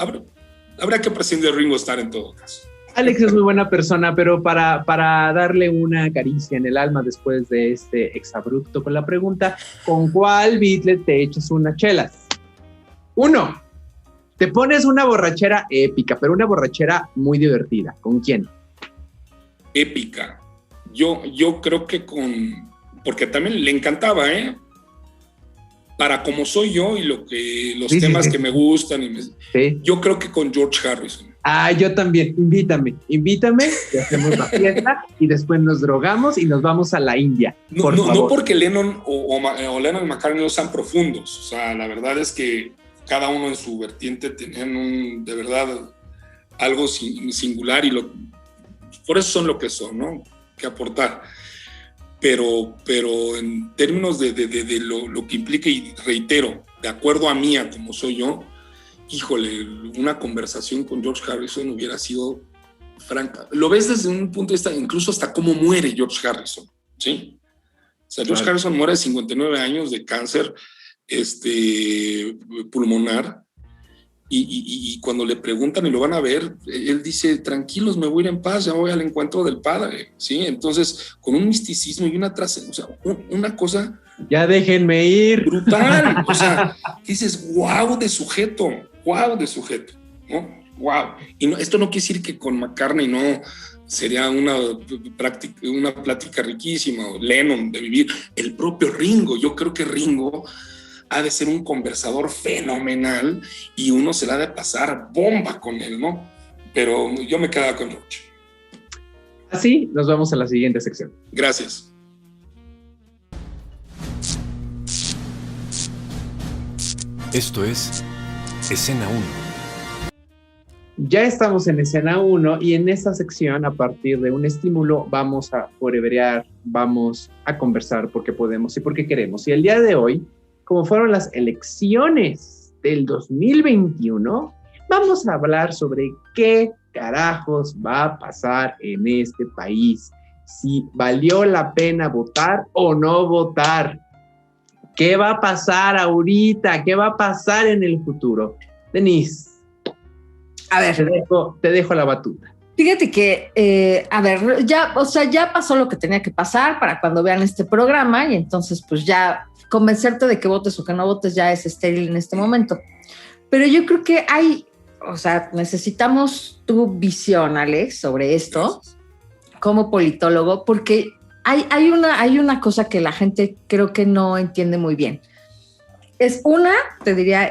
Habría que prescindir de Ringo Starr en todo caso. Alex es muy buena persona, pero para darle una caricia en el alma después de este exabrupto con la pregunta, ¿con cuál Beatle te echas unas chelas? 1, te pones una borrachera épica, pero una borrachera muy divertida. ¿Con quién? Épica. Yo creo que porque también le encantaba, para como soy yo y los temas que me gustan. Yo creo que con George Harrison. Yo también. Invítame, y hacemos la fiesta y después nos drogamos y nos vamos a la India. No porque Lennon o Lennon y McCartney no sean profundos. O sea, la verdad es que cada uno en su vertiente tenían de verdad algo singular y por eso son lo que son, ¿no? Que aportar. Pero en términos de lo que implica, y reitero, de acuerdo a mí, como soy yo, híjole, una conversación con George Harrison hubiera sido franca. Lo ves desde un punto de vista, incluso hasta cómo muere George Harrison, ¿sí? O sea, George Harrison muere de 59 años de cáncer pulmonar, y cuando le preguntan y lo van a ver, él dice, tranquilos, me voy a ir en paz, ya voy al encuentro del Padre, ¿sí? Entonces, con un misticismo y una trascendencia, o sea, una cosa... Ya déjenme ir. Brutal, o sea, dices, wow de sujeto, ¿no? Wow. Y esto no quiere decir que con McCartney no sería una plática riquísima, o Lennon de vivir, el propio Ringo. Yo creo que Ringo ha de ser un conversador fenomenal y uno se la ha de pasar bomba con él, ¿no? Pero yo me quedaba con George. Así nos vamos a la siguiente sección. Gracias. Esto es Escena 1. Ya estamos en Escena 1 y en esta sección, a partir de un estímulo, vamos a foreverear, vamos a conversar porque podemos y porque queremos. Y el día de hoy, como fueron las elecciones del 2021, vamos a hablar sobre qué carajos va a pasar en este país, si valió la pena votar o no votar. ¿Qué va a pasar ahorita? ¿Qué va a pasar en el futuro? Denise, a ver, te dejo la batuta. Fíjate que, a ver, ya pasó lo que tenía que pasar para cuando vean este programa y entonces pues ya convencerte de que votes o que no votes ya es estéril en este momento. Pero yo creo que necesitamos tu visión, Alex, sobre esto como politólogo, porque hay una cosa que la gente creo que no entiende muy bien. Te diría,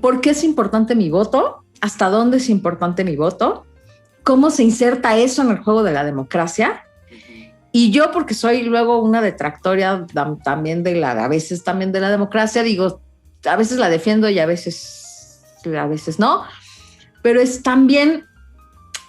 ¿por qué es importante mi voto? ¿Hasta dónde es importante mi voto? ¿Cómo se inserta eso en el juego de la democracia? Y yo, porque soy luego una detractoria también a veces también de la democracia, digo, a veces la defiendo y a veces no, pero es también,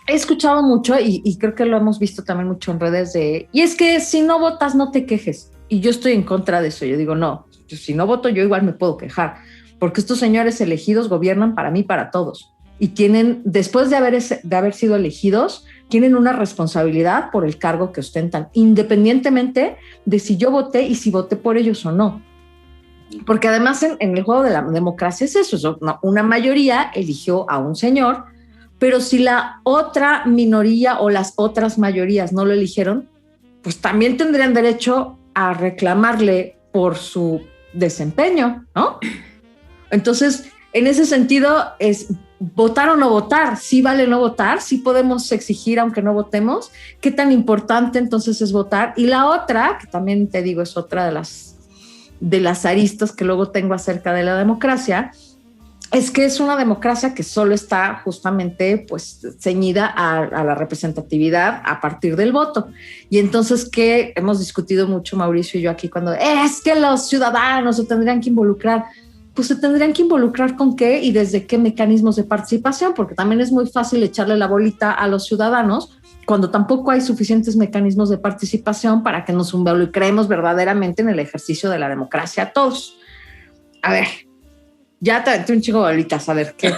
he escuchado mucho y creo que lo hemos visto también mucho en redes y es que si no votas no te quejes, y yo estoy en contra de eso. Yo digo, no, si no voto yo igual me puedo quejar, porque estos señores elegidos gobiernan para mí, para todos, y tienen, después de haber sido elegidos, tienen una responsabilidad por el cargo que ostentan, independientemente de si yo voté y si voté por ellos o no. Porque además en el juego de la democracia es eso, una mayoría eligió a un señor, pero si la otra minoría o las otras mayorías no lo eligieron, pues también tendrían derecho a reclamarle por su desempeño, ¿no? Entonces, en ese sentido, es votar o no votar. Sí vale no votar, sí podemos exigir aunque no votemos. ¿Qué tan importante entonces es votar? Y la otra, que también te digo es otra de las aristas que luego tengo acerca de la democracia, es que es una democracia que solo está justamente pues ceñida a la representatividad a partir del voto. Y entonces, que hemos discutido mucho Mauricio y yo aquí, cuando es que los ciudadanos se tendrían que involucrar. Pues se tendrían que involucrar con qué y desde qué mecanismos de participación, porque también es muy fácil echarle la bolita a los ciudadanos cuando tampoco hay suficientes mecanismos de participación para que nos involucremos verdaderamente en el ejercicio de la democracia todos. A ver, ya te aventé un chico de bolitas, a ver, ¿qué?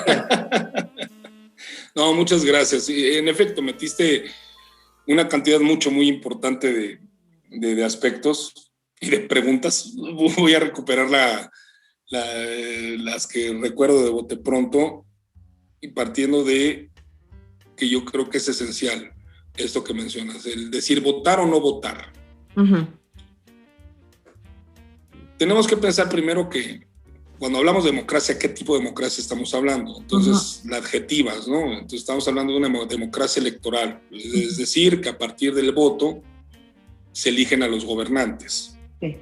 No, muchas gracias. En efecto, metiste una cantidad muy importante de aspectos y de preguntas. Voy a recuperar las que recuerdo de bote pronto, y partiendo de que yo creo que es esencial esto que mencionas, el decir votar o no votar. Uh-huh. Tenemos que pensar primero que cuando hablamos de democracia, ¿qué tipo de democracia estamos hablando? Entonces, las adjetivas, ¿no? Entonces estamos hablando de una democracia electoral, es decir, que a partir del voto se eligen a los gobernantes. Sí.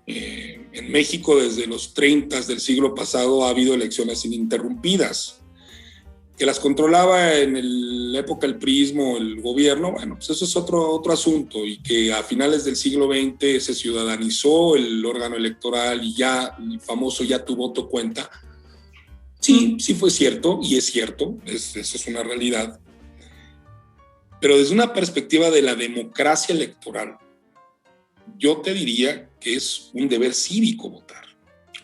En México, desde los 30 del siglo pasado, ha habido elecciones ininterrumpidas. Que las controlaba en la época del priismo el gobierno, bueno, pues eso es otro asunto, y que a finales del siglo XX se ciudadanizó el órgano electoral y ya el famoso "ya tu voto cuenta". Sí fue cierto, y es cierto, eso es una realidad. Pero desde una perspectiva de la democracia electoral, yo te diría que es un deber cívico votar.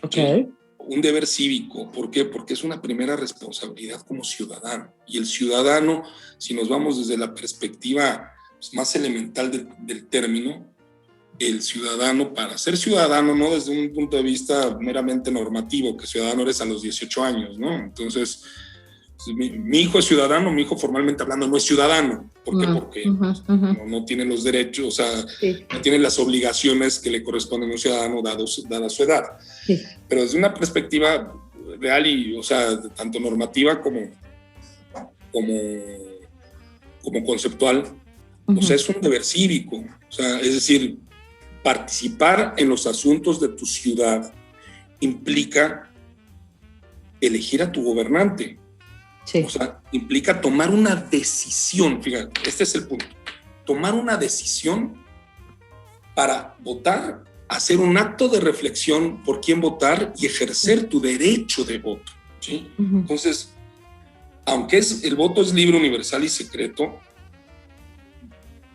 Okay. Un deber cívico. ¿Por qué? Porque es una primera responsabilidad como ciudadano. Y el ciudadano, si nos vamos desde la perspectiva pues, más elemental del término, el ciudadano, para ser ciudadano, no desde un punto de vista meramente normativo, que ciudadano eres a los 18 años, ¿no? Entonces, mi hijo es ciudadano, mi hijo formalmente hablando no es ciudadano. ¿Por qué? Porque no tiene los derechos, o sea, no tiene las obligaciones que le corresponden a un ciudadano dada su edad. Sí. Pero desde una perspectiva real y, o sea, tanto normativa como conceptual, o sea, es un deber cívico. O sea, es decir, participar en los asuntos de tu ciudad implica elegir a tu gobernante. Sí. O sea, implica tomar una decisión. Fíjate, este es el punto. Tomar una decisión para votar, hacer un acto de reflexión por quién votar y ejercer tu derecho de voto, ¿sí? Uh-huh. Entonces, aunque el voto es libre, universal y secreto,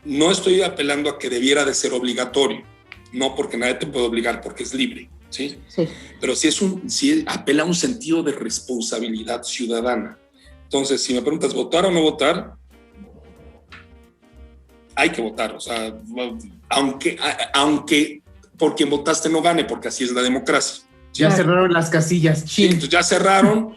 no estoy apelando a que debiera de ser obligatorio. No, porque nadie te puede obligar, porque es libre, ¿sí? Sí. Pero sí apela a un sentido de responsabilidad ciudadana. Entonces, si me preguntas, ¿votar o no votar? Hay que votar, o sea, aunque por quien votaste no gane, porque así es la democracia. Ya cerraron las casillas. Sí, entonces ya cerraron,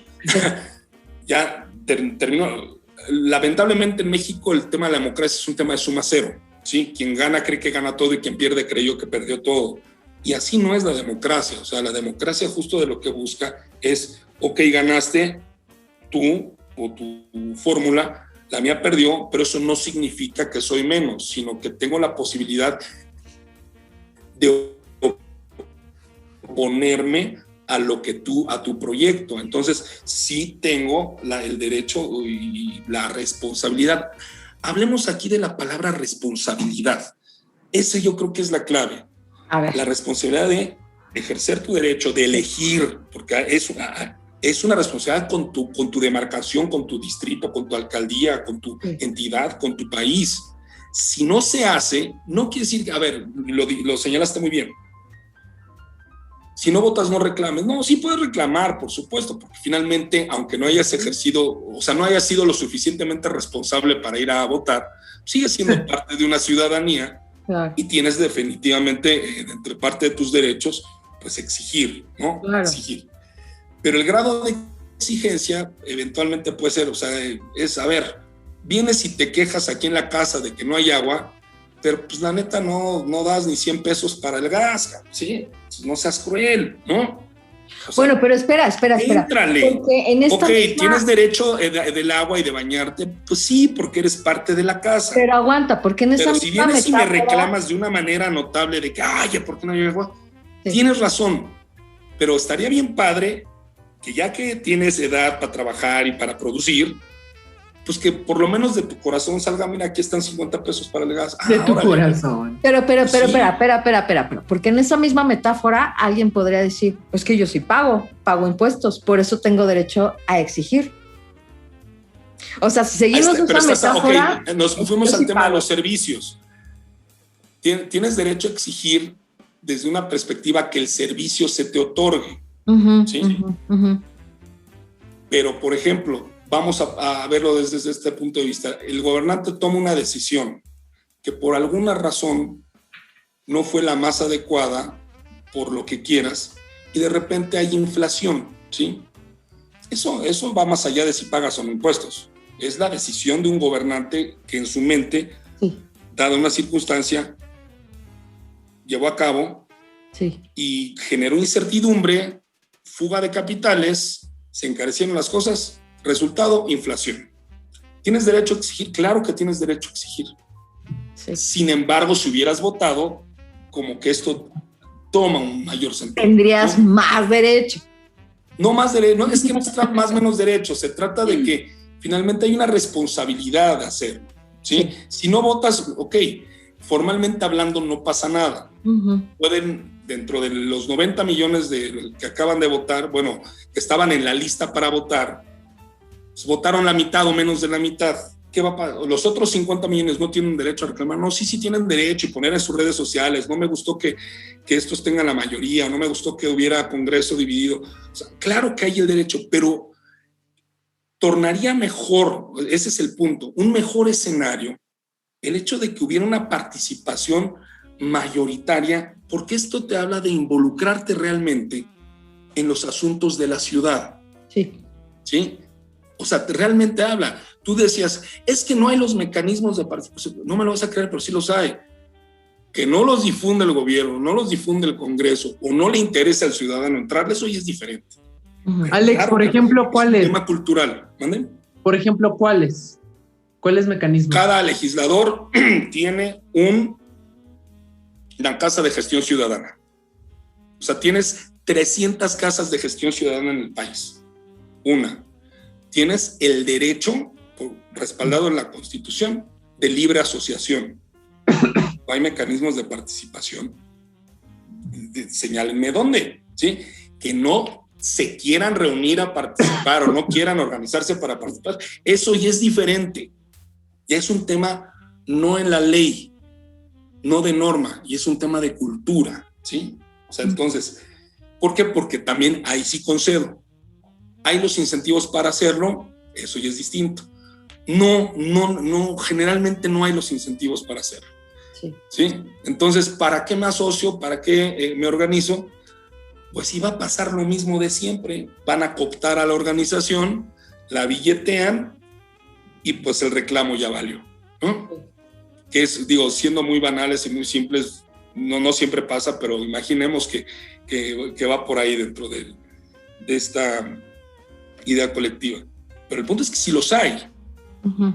ya terminó. lamentablemente en México el tema de la democracia es un tema de suma cero, ¿sí? Quien gana cree que gana todo y quien pierde creyó que perdió todo. Y así no es la democracia. O sea, la democracia justo de lo que busca es, ok, ganaste tú o tu fórmula, la mía perdió, pero eso no significa que soy menos, sino que tengo la posibilidad de oponerme a lo que a tu proyecto. Entonces, sí tengo el derecho y la responsabilidad. Hablemos aquí de la palabra responsabilidad. Ese yo creo que es la clave. A ver. La responsabilidad de ejercer tu derecho, de elegir, porque es una responsabilidad con tu demarcación, con tu distrito, con tu alcaldía, con tu entidad, con tu país. Si no se hace, no quiere decir que, a ver, lo señalaste muy bien. Si no votas, no reclames. No, sí puedes reclamar, por supuesto, porque finalmente, aunque no hayas ejercido, o sea, no hayas sido lo suficientemente responsable para ir a votar, sigues siendo parte de una ciudadanía. Claro. Y tienes definitivamente, entre parte de tus derechos, pues exigir, ¿no? Claro. Exigir. Pero el grado de exigencia eventualmente puede ser, o sea, es, a ver, vienes y te quejas aquí en la casa de que no hay agua, pero pues la neta no das ni 100 pesos para el gas, ¿sí? No seas cruel, ¿no? O sea, bueno, pero espera. Éntrale. Porque en esta ¿tienes derecho del agua y de bañarte? Pues sí, porque eres parte de la casa. Pero aguanta, porque en esa Pero si vienes y me reclamas de una manera notable de que, ay, ¿por qué no hay agua? Sí. Tienes razón, pero estaría bien padre que ya que tienes edad para trabajar y para producir, pues que por lo menos de tu corazón salga, mira, aquí están 50 pesos para el gas. De tu corazón. Pero, sí. espera, porque en esa misma metáfora alguien podría decir, pues que yo sí pago impuestos, por eso tengo derecho a exigir. O sea, si seguimos esa metáfora... Okay, nos fuimos al tema de los servicios. Tienes derecho a exigir desde una perspectiva que el servicio se te otorgue. ¿Sí? Pero, por ejemplo, vamos a verlo desde este punto de vista. El gobernante toma una decisión que por alguna razón no fue la más adecuada, por lo que quieras, y de repente hay inflación, ¿sí? Eso va más allá de si pagas o no impuestos. Es la decisión de un gobernante que en su mente, dada una circunstancia, llevó a cabo y generó incertidumbre, fuga de capitales, se encarecieron las cosas. Resultado, inflación. ¿Tienes derecho a exigir? Claro que tienes derecho a exigir. Sí. Sin embargo, si hubieras votado, como que esto toma un mayor sentido. Tendrías más derecho. No más derecho, no es que no se trata más o menos derecho, se trata de que finalmente hay una responsabilidad de hacerlo. ¿Sí? Si no votas, ok, formalmente hablando no pasa nada. Pueden, dentro de los 90 millones que acaban de votar, bueno, que estaban en la lista para votar, votaron la mitad o menos de la mitad. ¿Qué va a pasar? Los otros 50 millones no tienen derecho a reclamar. No, sí tienen derecho y poner en sus redes sociales. No me gustó que estos tengan la mayoría, no me gustó que hubiera Congreso dividido. O sea, claro que hay el derecho, pero tornaría mejor, ese es el punto, un mejor escenario, el hecho de que hubiera una participación mayoritaria, porque esto te habla de involucrarte realmente en los asuntos de la ciudad. ¿Sí? O sea, realmente habla. Tú decías, es que no hay los mecanismos de participación. No me lo vas a creer, pero sí los hay. Que no los difunde el gobierno, no los difunde el Congreso, o no le interesa al ciudadano entrar, eso ya es diferente. Alex, claro, por ejemplo, ¿cuáles? Tema cultural. ¿Manden? Por ejemplo, ¿cuáles? ¿Cuáles mecanismos? Cada legislador tiene una casa de gestión ciudadana. O sea, tienes 300 casas de gestión ciudadana en el país. Tienes el derecho, respaldado en la Constitución, de libre asociación. No hay mecanismos de participación. Señálenme dónde, ¿sí? Que no se quieran reunir a participar o no quieran organizarse para participar. Eso ya es diferente. Ya es un tema no en la ley, no de norma, y es un tema de cultura, ¿sí? O sea, entonces, ¿por qué? Porque también ahí sí concedo. Hay los incentivos para hacerlo, eso ya es distinto. No, generalmente no hay los incentivos para hacerlo. ¿Sí? Entonces, ¿para qué me asocio? ¿Para qué me organizo? Pues iba a pasar lo mismo de siempre. Van a cooptar a la organización, la billetean, y pues el reclamo ya valió, ¿no? Que es, digo, siendo muy banales y muy simples, no siempre pasa, pero imaginemos que va por ahí dentro de esta idea colectiva. Pero el punto es que sí los hay. Uh-huh.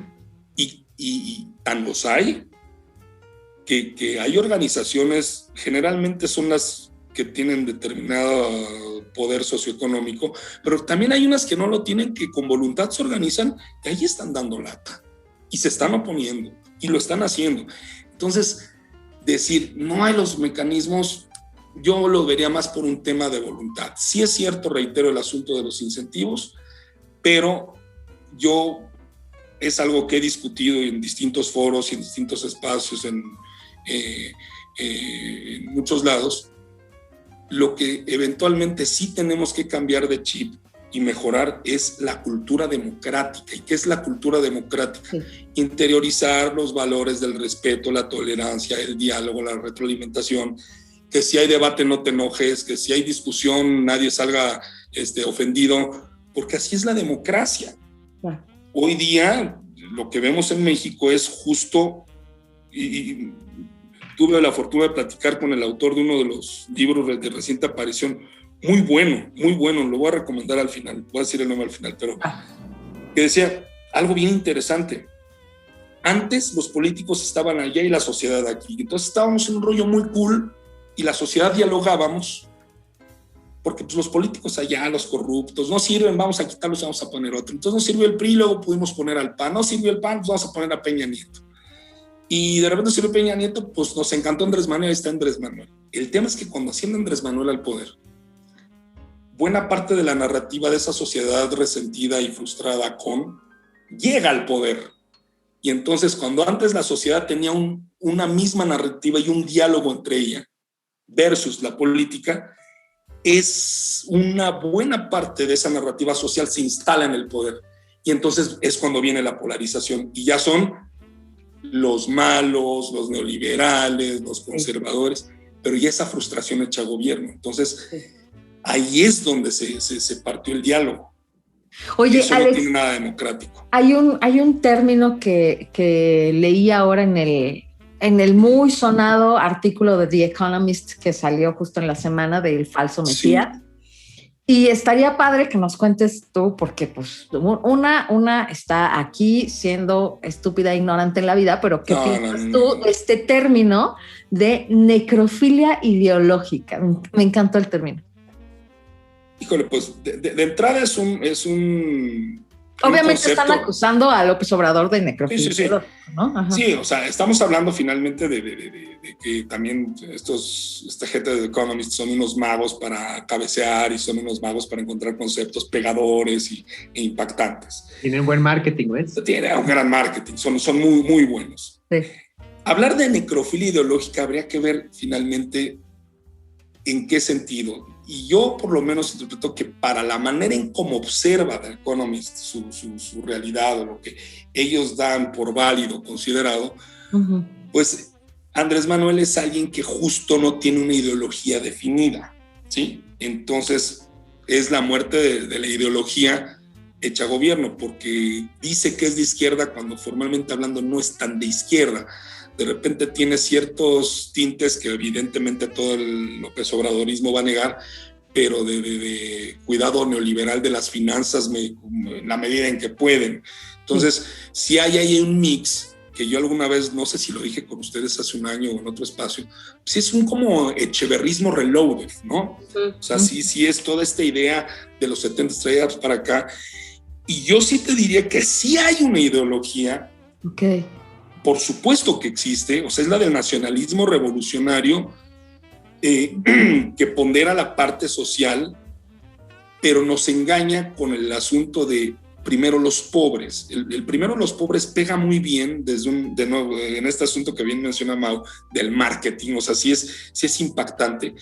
Y tan los hay que hay organizaciones, generalmente son las que tienen determinado poder socioeconómico, pero también hay unas que no lo tienen, que con voluntad se organizan y ahí están dando lata y se están oponiendo y lo están haciendo. Entonces, decir no hay los mecanismos, yo lo vería más por un tema de voluntad. Sí es cierto, reitero, el asunto de los incentivos, pero es algo que he discutido en distintos foros y en distintos espacios, en muchos lados. Lo que eventualmente sí tenemos que cambiar de chip y mejorar es la cultura democrática. ¿Y qué es la cultura democrática? Sí. Interiorizar los valores del respeto, la tolerancia, el diálogo, la retroalimentación, que si hay debate no te enojes, que si hay discusión nadie salga ofendido, porque así es la democracia. Wow. Hoy día lo que vemos en México es justo, y tuve la fortuna de platicar con el autor de uno de los libros de reciente aparición, muy bueno, lo voy a recomendar al final, voy a decir el nombre al final, pero que decía algo bien interesante. Antes los políticos estaban allá y la sociedad aquí, entonces estábamos en un rollo muy cool y la sociedad dialogábamos, porque pues, los políticos allá, los corruptos, no sirven, vamos a quitarlos y vamos a poner otro. Entonces no sirvió el PRI, luego pudimos poner al PAN, no sirvió el PAN, pues vamos a poner a Peña Nieto. Y de repente sirvió Peña Nieto, pues nos encantó Andrés Manuel, ahí está Andrés Manuel. El tema es que cuando asciende Andrés Manuel al poder, buena parte de la narrativa de esa sociedad resentida y frustrada llega al poder. Y entonces cuando antes la sociedad tenía una misma narrativa y un diálogo entre ella versus la política, es una buena parte de esa narrativa social se instala en el poder. Y entonces es cuando viene la polarización. Y ya son los malos, los neoliberales, los conservadores, pero ya esa frustración hecha gobierno. Entonces, ahí es donde se partió el diálogo. Oye, eso Alex, no tiene nada democrático. Hay un término que leí ahora en el muy sonado artículo de The Economist que salió justo en la semana del falso Mesías. Sí. Y estaría padre que nos cuentes tú, porque pues una está aquí siendo estúpida e ignorante en la vida, pero ¿qué piensas tú de este término de necrofilia ideológica? Me encantó el término. Híjole, pues de entrada es un obviamente están acusando a López Obrador de necrofilia. Sí. ¿No? Ajá. Sí, o sea, estamos hablando finalmente de que también esta gente de The Economist son unos magos para cabecear y son unos magos para encontrar conceptos pegadores e impactantes. Tienen buen marketing, ¿ves? Tienen un gran marketing, son muy, muy buenos. Sí. Hablar de necrofilia ideológica habría que ver finalmente en qué sentido. Y yo por lo menos interpreto que para la manera en cómo observa The Economist su realidad o lo que ellos dan por válido, considerado, uh-huh. Pues Andrés Manuel es alguien que justo no tiene una ideología definida, ¿sí? Entonces es la muerte de la ideología hecha gobierno, porque dice que es de izquierda cuando formalmente hablando no es tan de izquierda. De repente tiene ciertos tintes que evidentemente todo el López Obradorismo va a negar, pero de cuidado neoliberal de las finanzas en la medida en que pueden. Entonces, sí hay ahí un mix, que yo alguna vez, no sé si lo dije con ustedes hace un año o en otro espacio, sí es un como echeverrismo reloaded, ¿no? O sea, sí es toda esta idea de los 70 traídas para acá. Y yo sí te diría que sí hay una ideología. Okay. Por supuesto que existe, o sea, es la del nacionalismo revolucionario que pondera la parte social, pero nos engaña con el asunto de primero los pobres. El primero los pobres pega muy bien de nuevo, en este asunto que bien menciona Mau, del marketing, o sea, sí es impactante,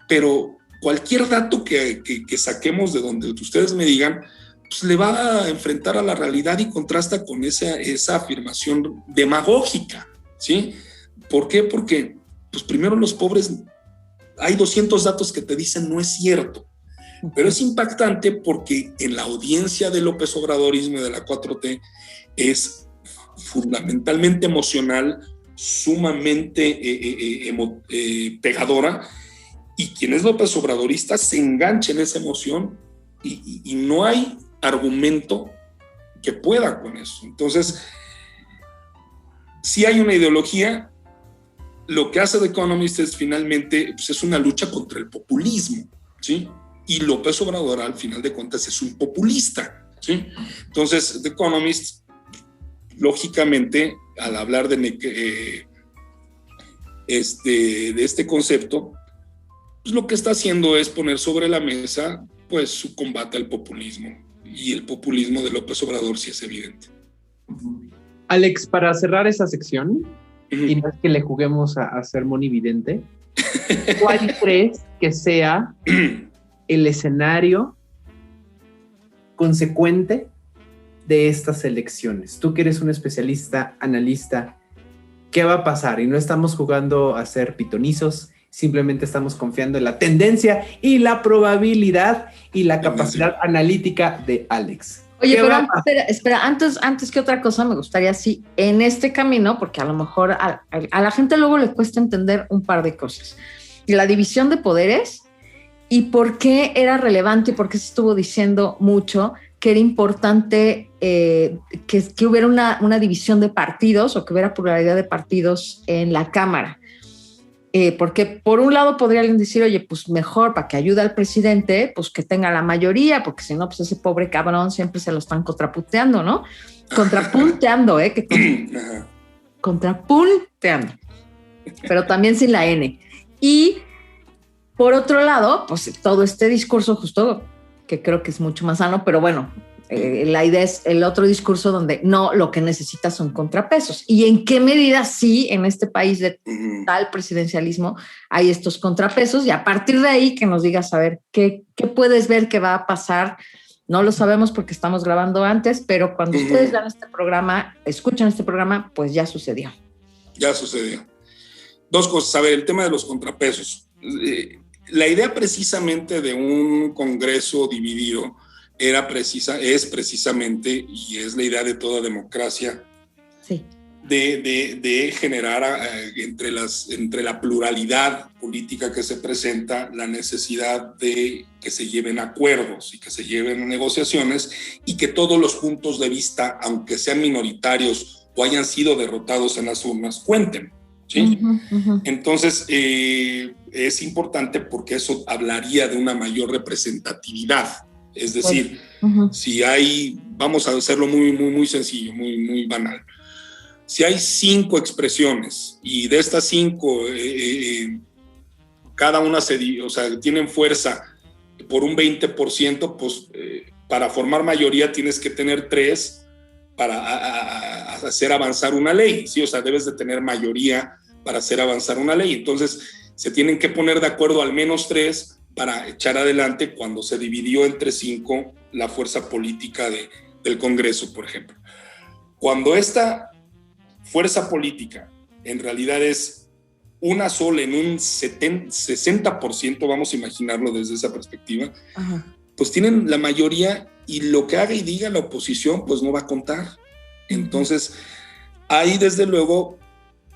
pero cualquier dato que saquemos de donde ustedes me digan, pues le va a enfrentar a la realidad y contrasta con esa afirmación demagógica, ¿sí? ¿Por qué? Porque, pues primero los pobres, hay 200 datos que te dicen no es cierto. Pero es impactante porque en la audiencia del López Obradorismo y de la 4T es fundamentalmente emocional, sumamente pegadora, y quien es López Obradorista se engancha en esa emoción y no hay argumento que pueda con eso. Entonces, si hay una ideología, lo que hace The Economist es finalmente, pues es una lucha contra el populismo, ¿sí? Y López Obrador, al final de cuentas, es un populista, ¿sí? Entonces, The Economist, lógicamente, al hablar de este concepto, pues lo que está haciendo es poner sobre la mesa, pues, su combate al populismo. Y el populismo de López Obrador sí es evidente. Alex, para cerrar esa sección, y no es que le juguemos a ser monividente, ¿cuál crees que sea el escenario consecuente de estas elecciones? Tú que eres un especialista, analista, ¿qué va a pasar? Y no estamos jugando a ser pitonizos, simplemente estamos confiando en la tendencia y la probabilidad y la capacidad analítica de Alex. Oye, pero espera, antes que otra cosa, me gustaría, sí, en este camino, porque a lo mejor a la gente luego le cuesta entender un par de cosas. La división de poderes y por qué era relevante y por qué se estuvo diciendo mucho que era importante que hubiera una división de partidos o que hubiera pluralidad de partidos en la Cámara. Porque por un lado podrían decir, oye, pues mejor para que ayude al presidente, pues que tenga la mayoría, porque si no, pues ese pobre cabrón siempre se lo están contrapunteando, ¿no? Contrapunteando, contrapunteando, pero también sin la N. Y por otro lado, pues todo este discurso justo, que creo que es mucho más sano, pero bueno, la idea es el otro discurso donde no, lo que necesitas son contrapesos. ¿Y en qué medida sí en este país de tal presidencialismo hay estos contrapesos? Y a partir de ahí que nos digas, a ver, ¿qué puedes ver que va a pasar? No lo sabemos porque estamos grabando antes, pero cuando ustedes vean este programa, escuchan este programa, pues ya sucedió. Ya sucedió. Dos cosas. A ver, el tema de los contrapesos. La idea precisamente de un Congreso dividido es precisamente, y es la idea de toda democracia, sí, de generar entre la pluralidad política que se presenta, la necesidad de que se lleven acuerdos y que se lleven negociaciones y que todos los puntos de vista, aunque sean minoritarios o hayan sido derrotados en las urnas, cuenten, ¿sí? Entonces, es importante porque eso hablaría de una mayor representatividad. Es decir, si hay, vamos a hacerlo muy, muy, muy sencillo, muy, muy banal. Si hay 5 expresiones y de estas 5, cada una tienen fuerza por un 20%, pues para formar mayoría tienes que tener 3 para hacer avanzar una ley, ¿sí? O sea, debes de tener mayoría para hacer avanzar una ley. Entonces, se tienen que poner de acuerdo al menos 3 para echar adelante cuando se dividió entre 5 la fuerza política del Congreso, por ejemplo. Cuando esta fuerza política en realidad es una sola en un 60%, vamos a imaginarlo desde esa perspectiva, pues tienen la mayoría y lo que haga y diga la oposición pues no va a contar. Entonces, ahí desde luego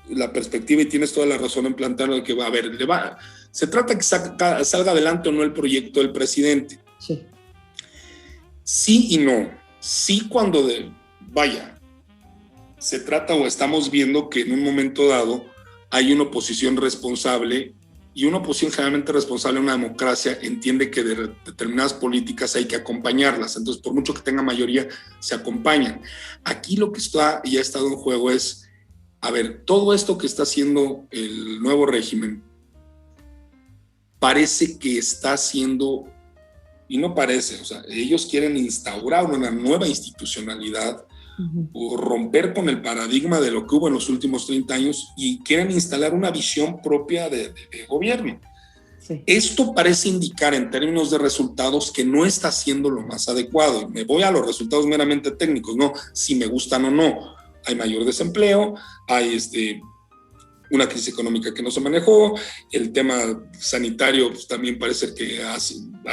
la perspectiva, y tienes toda la razón en plantearlo, de que va a haber, se trata que salga adelante o no el proyecto del presidente. Sí. Sí y no. Sí cuando se trata o estamos viendo que en un momento dado hay una oposición responsable, y una oposición generalmente responsable en una democracia entiende que de determinadas políticas hay que acompañarlas. Entonces, por mucho que tenga mayoría, se acompañan. Aquí lo que está y ha estado en juego es, a ver, todo esto que está haciendo el nuevo régimen parece que está haciendo, y no parece, o sea, ellos quieren instaurar una nueva institucionalidad o romper con el paradigma de lo que hubo en los últimos 30 años y quieren instalar una visión propia de gobierno. Sí. Esto parece indicar en términos de resultados que no está siendo lo más adecuado. Me voy a los resultados meramente técnicos, no si me gustan o no. Hay mayor desempleo, hay una crisis económica que no se manejó, el tema sanitario pues, también parece que ha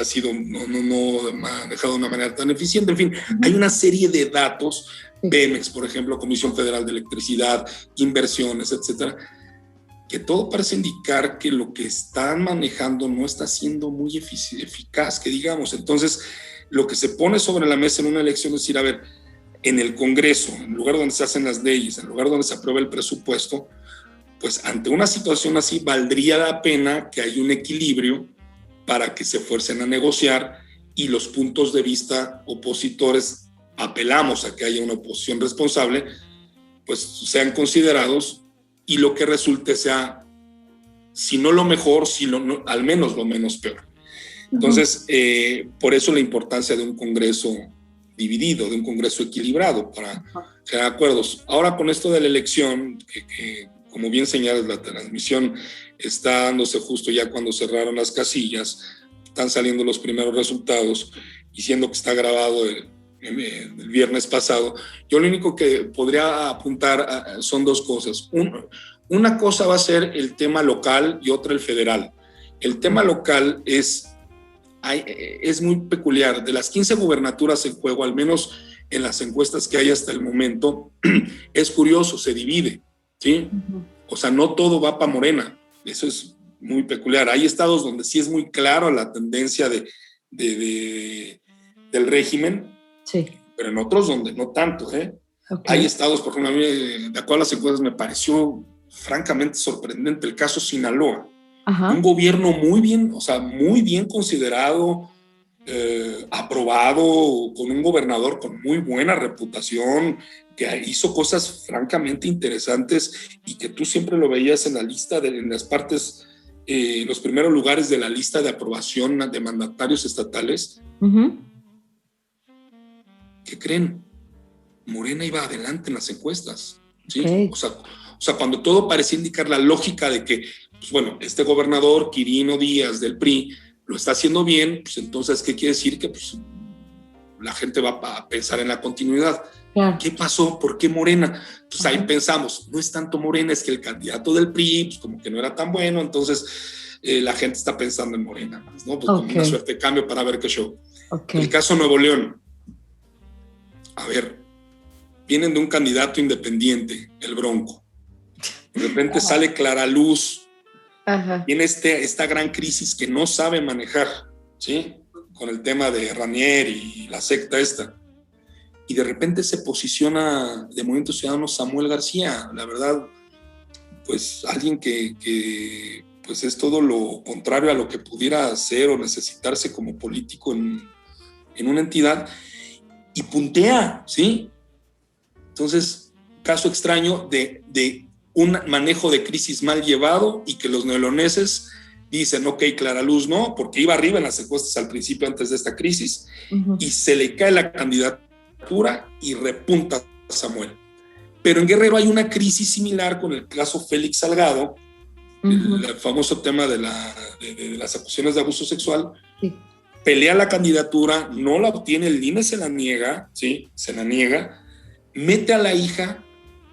sido no manejado de una manera tan eficiente. En fin, hay una serie de datos, Pemex, por ejemplo, Comisión Federal de Electricidad, inversiones, etcétera, que todo parece indicar que lo que están manejando no está siendo muy eficaz, que digamos. Entonces, lo que se pone sobre la mesa en una elección es decir, a ver, en el Congreso, en el lugar donde se hacen las leyes, en el lugar donde se aprueba el presupuesto, pues ante una situación así valdría la pena que haya un equilibrio para que se fuercen a negociar y los puntos de vista opositores, apelamos a que haya una oposición responsable, pues sean considerados y lo que resulte sea, si no lo mejor, al menos lo menos peor. Entonces, por eso la importancia de un Congreso dividido, de un Congreso equilibrado para generar acuerdos. Ahora con esto de la elección, que como bien señalas, la transmisión está dándose justo ya cuando cerraron las casillas, están saliendo los primeros resultados y siendo que está grabado el viernes pasado, yo lo único que podría apuntar son dos cosas. Una cosa va a ser el tema local y otra el federal. El tema local es muy peculiar. De las 15 gubernaturas en juego, al menos en las encuestas que hay hasta el momento, es curioso, se divide, ¿sí? O sea, no todo va para Morena. Eso es muy peculiar. Hay estados donde sí es muy claro la tendencia del régimen, sí, pero en otros donde no tanto, ¿eh? Okay. Hay estados, por ejemplo, a mí, de acuerdo a las encuestas, me pareció francamente sorprendente el caso Sinaloa. Ajá. Un gobierno muy bien considerado, aprobado, con un gobernador con muy buena reputación, que hizo cosas francamente interesantes y que tú siempre lo veías en la lista, en las partes, los primeros lugares de la lista de aprobación de mandatarios estatales. Uh-huh. ¿Qué creen? Morena iba adelante en las encuestas, ¿sí? Okay. O sea, cuando todo parecía indicar la lógica de que, pues bueno, este gobernador, Quirino Díaz del PRI, lo está haciendo bien, pues entonces, ¿qué quiere decir? Que pues, la gente va a pensar en la continuidad. Yeah. ¿Qué pasó? ¿Por qué Morena? Entonces ahí pensamos, no es tanto Morena, es que el candidato del PRI, pues como que no era tan bueno, entonces la gente está pensando en Morena, ¿no? Pues como una suerte de cambio para ver qué show. Okay. El caso Nuevo León. A ver, vienen de un candidato independiente, el Bronco. De repente sale Clara Luz. Ajá. Viene esta gran crisis que no sabe manejar, ¿sí? Con el tema de Ranier y la secta esta. Y de repente se posiciona de Movimiento Ciudadano Samuel García. La verdad, pues alguien que pues es todo lo contrario a lo que pudiera hacer o necesitarse como político en una entidad. Y puntea, ¿sí? Entonces, caso extraño de un manejo de crisis mal llevado y que los neoloneses dicen, ok, Clara Luz no, porque iba arriba en las encuestas al principio antes de esta crisis, uh-huh, y se le cae la candidatura y repunta a Samuel. Pero en Guerrero hay una crisis similar con el caso Félix Salgado, uh-huh, el famoso tema de las acusaciones de abuso sexual. Sí. Pelea la candidatura, no la obtiene, el INE se la niega, ¿sí? Se la niega, mete a la hija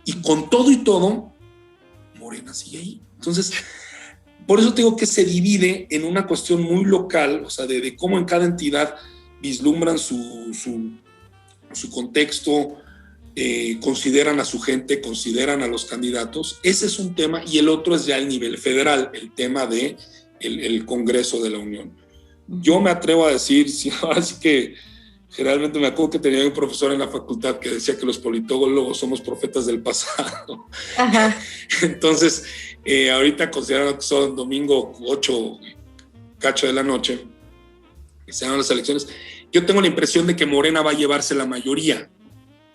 y con todo y todo, Morena sigue ahí. Entonces, por eso te digo que se divide en una cuestión muy local, o sea, de cómo en cada entidad vislumbran su contexto, consideran a su gente, consideran a los candidatos. Ese es un tema, y el otro es ya el nivel federal, el tema de el Congreso de la Unión. Yo me atrevo a decir, ahora sí que generalmente me acuerdo que tenía un profesor en la facultad que decía que los politólogos somos profetas del pasado. Ajá. Entonces, ahorita considerando que son domingo 8 cacho de la noche, que se dan las elecciones, yo tengo la impresión de que Morena va a llevarse la mayoría.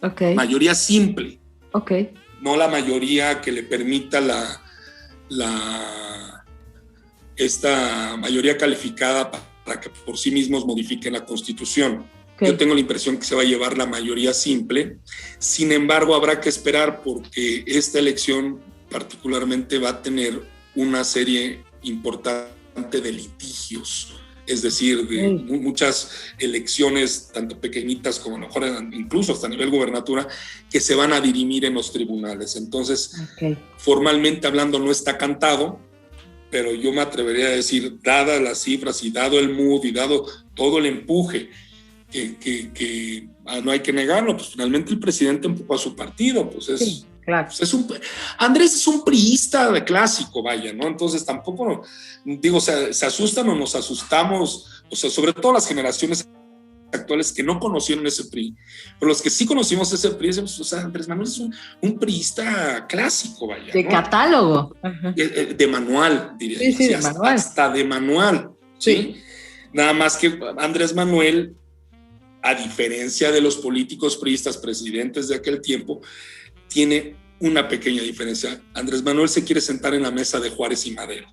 Okay. Mayoría simple. Okay. No la mayoría que le permita esta mayoría calificada para que por sí mismos modifiquen la Constitución. Okay. Yo tengo la impresión que se va a llevar la mayoría simple. Sin embargo, habrá que esperar porque esta elección particularmente va a tener una serie importante de litigios es decir, de muchas elecciones, tanto pequeñitas como a lo mejor incluso hasta a nivel gubernatura, que se van a dirimir en los tribunales. Entonces, formalmente hablando no está cantado, pero yo me atrevería a decir, dadas las cifras y dado el mood y dado todo el empuje, que no hay que negarlo, pues finalmente el presidente empujó a su partido, pues es... Sí, claro. Pues Andrés es un priista de clásico, vaya, ¿no? Entonces tampoco, digo, se asustan o nos asustamos, o sea, sobre todo las generaciones actuales que no conocieron ese PRI, pero los que sí conocimos ese PRI, decimos, o sea, Andrés Manuel es un priista clásico, vaya, de ¿no? Catálogo. De manual, diría yo. Sí, de manual. Hasta de manual, ¿sí? Nada más que Andrés Manuel, a diferencia de los políticos priistas presidentes de aquel tiempo, tiene una pequeña diferencia. Andrés Manuel se quiere sentar en la mesa de Juárez y Madero,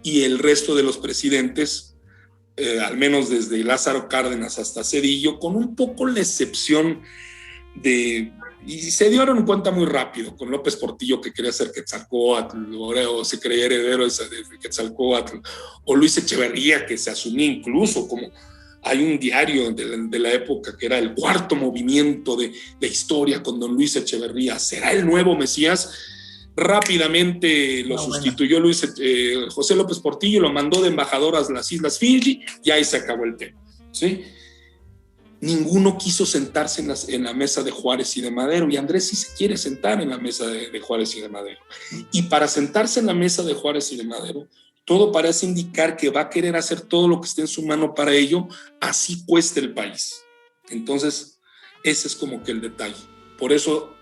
y el resto de los presidentes, al menos desde Lázaro Cárdenas hasta Zedillo, con un poco la excepción de... Y se dieron cuenta muy rápido con López Portillo, que quería ser Quetzalcóatl, o se creía heredero de Quetzalcóatl, o Luis Echeverría, que se asumía incluso como... Hay un diario de la época que era el cuarto movimiento de historia con don Luis Echeverría. ¿Será el nuevo Mesías? Rápidamente lo sustituyó José López Portillo, lo mandó de embajador a las Islas Fiji y ahí se acabó el tema, ¿sí? Ninguno quiso sentarse en la mesa de Juárez y de Madero, y Andrés sí se quiere sentar en la mesa de Juárez y de Madero. Y para sentarse en la mesa de Juárez y de Madero, todo parece indicar que va a querer hacer todo lo que esté en su mano para ello, así cueste el país. Entonces, ese es como que el detalle. Por eso,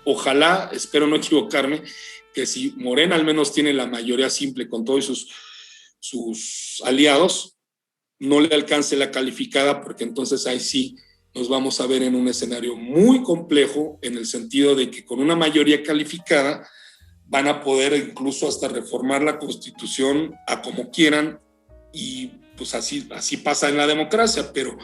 ojalá, espero no equivocarme, que si Morena al menos tiene la mayoría simple con todos sus aliados, no le alcance la calificada, porque entonces ahí sí nos vamos a ver en un escenario muy complejo, en el sentido de que con una mayoría calificada van a poder incluso hasta reformar la Constitución a como quieran, y pues así pasa en la democracia. Pero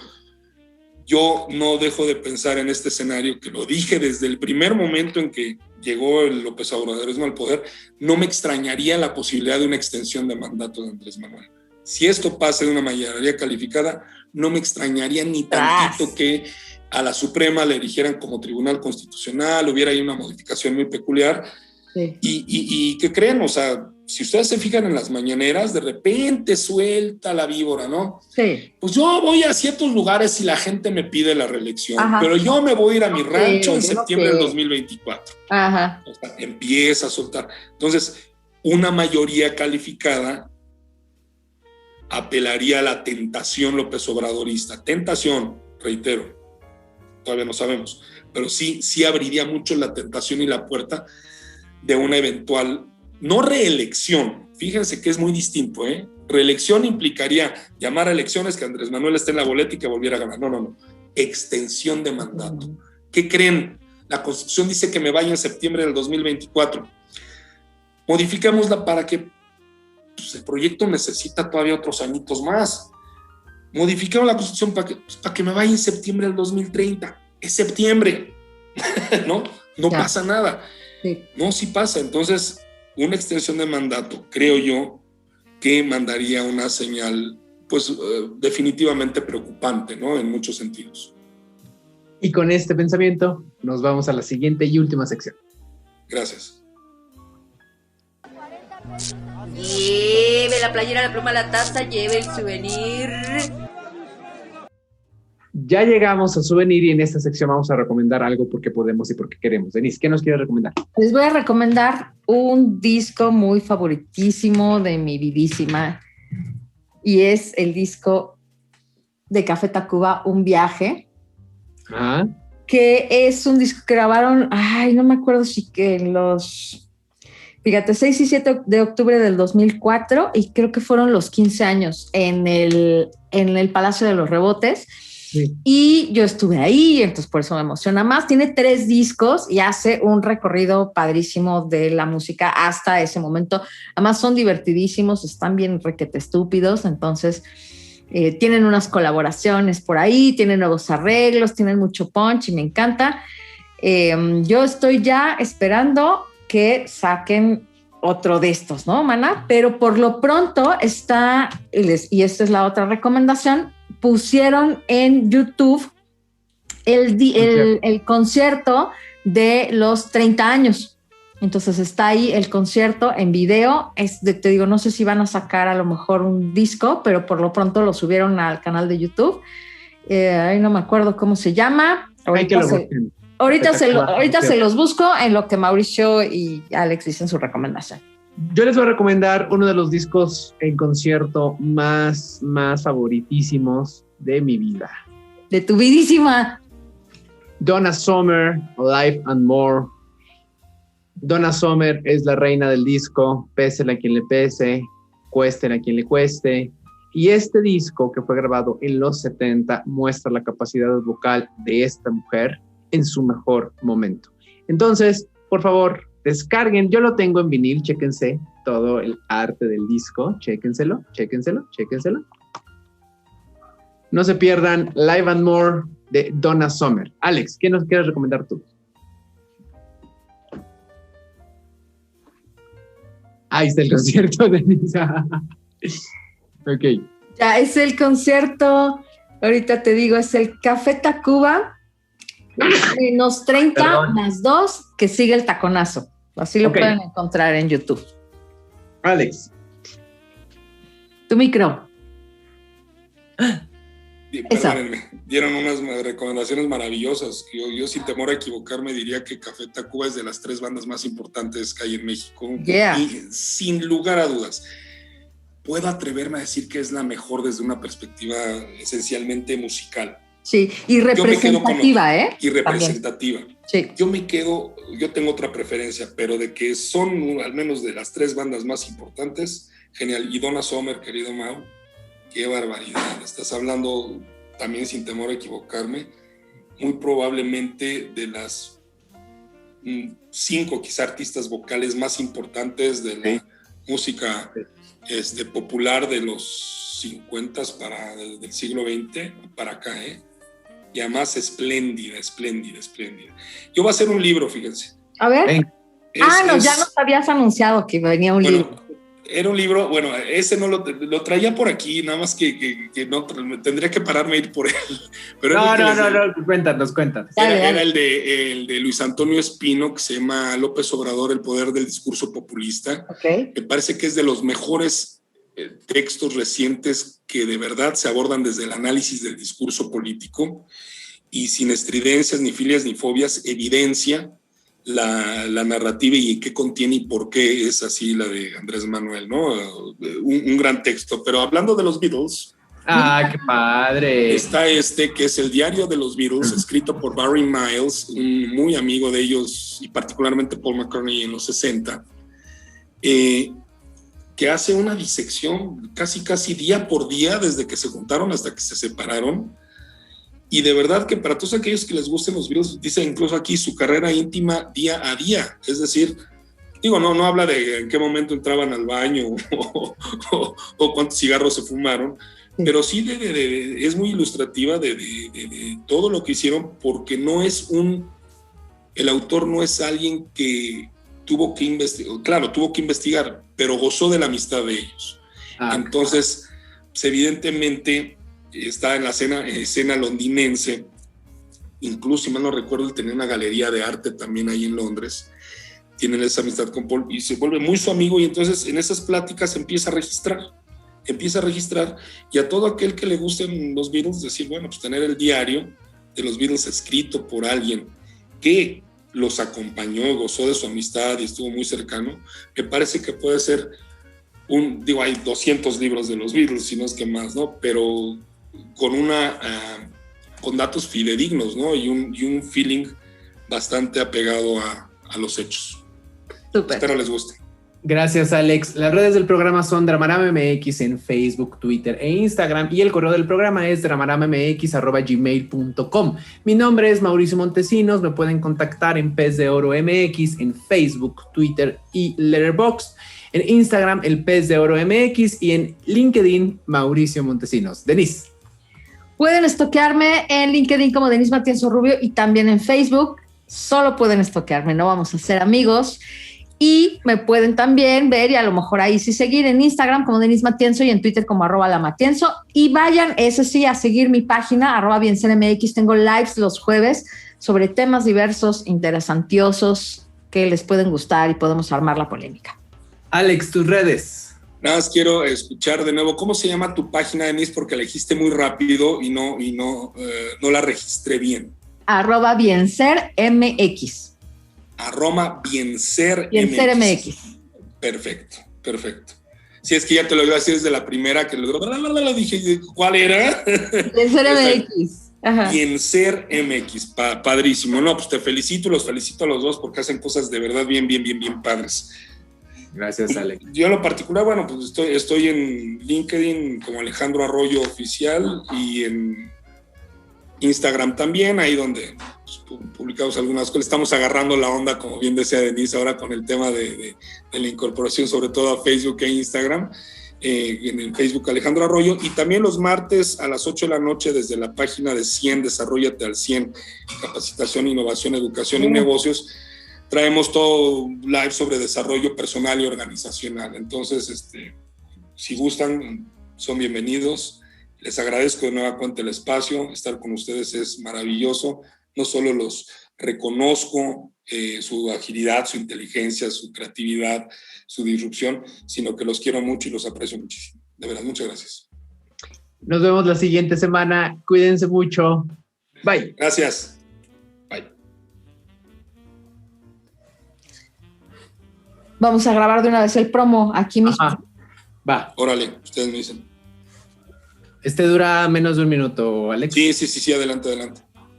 yo no dejo de pensar en este escenario, que lo dije desde el primer momento en que llegó el López Obradorismo al poder. No me extrañaría la posibilidad de una extensión de mandato de Andrés Manuel. Si esto pasa de una mayoría calificada, no me extrañaría ni tantito que a la Suprema le eligieran como Tribunal Constitucional, hubiera ahí una modificación muy peculiar. Sí. Y ¿qué creen? O sea, si ustedes se fijan en las mañaneras, de repente suelta la víbora, ¿no? Sí. Pues yo voy a ciertos lugares si la gente me pide la reelección, pero yo me voy a ir a mi rancho en septiembre del 2024. Ajá. O sea, empieza a soltar. Entonces, una mayoría calificada apelaría a la tentación López Obradorista. Tentación, reitero, todavía no sabemos, pero sí abriría mucho la tentación y la puerta de una eventual, no reelección, fíjense que es muy distinto, ¿eh? Reelección implicaría llamar a elecciones, que Andrés Manuel esté en la boleta y que volviera a ganar. No, extensión de mandato. ¿Qué creen? La Constitución dice que me vaya en septiembre del 2024. Modificámosla para que pues, el proyecto necesita todavía otros añitos más. Modificamos la Constitución para que me vaya en septiembre del 2030. Es septiembre, ¿no? No pasa nada. Sí. No, sí pasa. Entonces, una extensión de mandato, creo yo, que mandaría una señal, pues, definitivamente preocupante, ¿no? En muchos sentidos. Y con este pensamiento, nos vamos a la siguiente y última sección. Gracias. Lleve la playera, la pluma, la taza, lleve el souvenir. Ya llegamos a Souvenir y en esta sección vamos a recomendar algo porque podemos y porque queremos. Denise, ¿qué nos quieres recomendar? Les voy a recomendar un disco muy favoritísimo de mi vidísima, y es el disco de Café Tacuba, Un Viaje, que es un disco que grabaron, no me acuerdo si que fíjate, 6 y 7 de octubre del 2004, y creo que fueron los 15 años en el Palacio de los Rebotes. Sí. Y yo estuve ahí, entonces por eso me emociona más. Tiene 3 discos y hace un recorrido padrísimo de la música hasta ese momento. Además son divertidísimos, están bien requete estúpidos, entonces tienen unas colaboraciones por ahí, tienen nuevos arreglos, tienen mucho punch y me encanta. Yo estoy ya esperando que saquen otro de estos, ¿no, Mana? Pero por lo pronto está, y esta es la otra recomendación, pusieron en YouTube el concierto de los 30 años. Entonces está ahí el concierto en video. Te digo, no sé si van a sacar a lo mejor un disco, pero por lo pronto lo subieron al canal de YouTube. Ahí no me acuerdo cómo se llama. Ahorita se los busco en lo que Mauricio y Alex dicen su recomendación. Yo les voy a recomendar uno de los discos en concierto más favoritísimos de mi vida. De tu vidísima. Donna Summer, Life and More. Donna Summer es la reina del disco, pésele a quien le pese, cuéstele a quien le cueste. Y este disco, que fue grabado en los 70, muestra la capacidad vocal de esta mujer en su mejor momento. Entonces, por favor, descarguen. Yo lo tengo en vinil, chéquense todo el arte del disco. Chéquenselo. No se pierdan Live and More de Donna Summer. Alex, ¿qué nos quieres recomendar tú? Ahí está el concierto de Nisa. Ok. Ya es el concierto, ahorita te digo, es el Café Tacuba, menos 30, perdón, más 2, que sigue el taconazo. Así lo pueden encontrar en YouTube. Alex. Tu micro. Perdónenme, dieron unas recomendaciones maravillosas. Yo sin temor a equivocarme diría que Café Tacuba es de las 3 bandas más importantes que hay en México. Yeah. Y sin lugar a dudas, puedo atreverme a decir que es la mejor desde una perspectiva esencialmente musical. Sí, y representativa, Y representativa. Sí. Yo tengo otra preferencia, pero de que son al menos de las 3 bandas más importantes, genial. Y Donna Summer, querido Mau, qué barbaridad. Estás hablando, también sin temor a equivocarme, muy probablemente de las 5 quizá artistas vocales más importantes de la música popular de los 50 del siglo XX para acá, y además espléndida. Yo voy a hacer un libro, fíjense. A ver. Ya nos habías anunciado que venía un libro. Era un libro, ese no lo traía por aquí, nada más que no, tendría que pararme a ir por él. Pero no, cuéntanos. Era el de Luis Antonio Espino, que se llama López Obrador, el poder del discurso populista. Okay. Me parece que es de los mejores textos recientes que de verdad se abordan desde el análisis del discurso político y sin estridencias, ni filias, ni fobias, evidencia la narrativa y qué contiene y por qué es así la de Andrés Manuel, ¿no? Un gran texto. Pero hablando de los Beatles... ¡Ah, qué padre! Está que es el diario de los Beatles, escrito por Barry Miles, un muy amigo de ellos, y particularmente Paul McCartney en los 60, que hace una disección casi día por día, desde que se juntaron hasta que se separaron. Y de verdad que para todos aquellos que les gusten los Beatles, dice incluso aquí su carrera íntima día a día. Es decir, no habla de en qué momento entraban al baño o cuántos cigarros se fumaron, pero sí es muy ilustrativa de todo lo que hicieron, porque el autor no es alguien que tuvo que investigar, claro, tuvo que investigar, pero gozó de la amistad de ellos. Entonces, pues, evidentemente... está en la escena londinense, incluso, si mal no recuerdo, él tenía una galería de arte también ahí en Londres, tienen esa amistad con Paul y se vuelve muy su amigo, y entonces en esas pláticas empieza a registrar, y a todo aquel que le gusten los Beatles, decir, pues tener el diario de los Beatles escrito por alguien que los acompañó, gozó de su amistad y estuvo muy cercano, me parece que puede ser hay 200 libros de los Beatles, si no es que más, ¿no? Pero con datos fidedignos, ¿no? Y un feeling bastante apegado a los hechos. Súper. Espero les guste. Gracias, Alex. Las redes del programa son Dramarama MX en Facebook, Twitter e Instagram, y el correo del programa es dramaramamx@gmail.com. Mi nombre es Mauricio Montesinos. Me pueden contactar en Pez de Oro MX en Facebook, Twitter y Letterboxd. En Instagram, el Pez de Oro MX, y en LinkedIn, Mauricio Montesinos. Denise. Pueden estoquearme en LinkedIn como Denise Matienzo Rubio, y también en Facebook. Solo pueden estoquearme, no vamos a ser amigos. Y me pueden también ver y a lo mejor ahí sí seguir en Instagram como Denise Matienzo y en Twitter como @lamatienzo. Y vayan, ese sí, a seguir mi página, @biensermx. Tengo lives los jueves sobre temas diversos, interesantiosos, que les pueden gustar y podemos armar la polémica. Alex, tus redes. Nada más quiero escuchar de nuevo, ¿cómo se llama tu página, Denise? Porque la dijiste muy rápido y no la registré bien. @biensermx. @biensermx. Perfecto. Si es que ya te lo iba a decir desde la primera, que lo dije, ¿cuál era? Biensermx. Biensermx, padrísimo. No, pues te felicito, los felicito a los dos porque hacen cosas de verdad bien padres. Gracias, Alex. Yo en lo particular, bueno, pues estoy en LinkedIn como Alejandro Arroyo Oficial y en Instagram también, ahí donde pues, publicamos algunas cosas. Estamos agarrando la onda, como bien decía Denise, ahora con el tema de la incorporación, sobre todo a Facebook e Instagram. En el Facebook Alejandro Arroyo, y también los martes a las 8 de la noche desde la página de 100, Desarróllate al 100, Capacitación, Innovación, Educación y Negocios. Traemos todo live sobre desarrollo personal y organizacional. Entonces, si gustan, son bienvenidos. Les agradezco de nueva cuenta el espacio. Estar con ustedes es maravilloso. No solo los reconozco su agilidad, su inteligencia, su creatividad, su disrupción, sino que los quiero mucho y los aprecio muchísimo. De verdad, muchas gracias. Nos vemos la siguiente semana. Cuídense mucho. Bye. Gracias. Bye. Vamos a grabar de una vez el promo aquí mismo. Ajá. Va. Órale, ustedes me dicen. Dura menos de un minuto, Alex. Sí, adelante.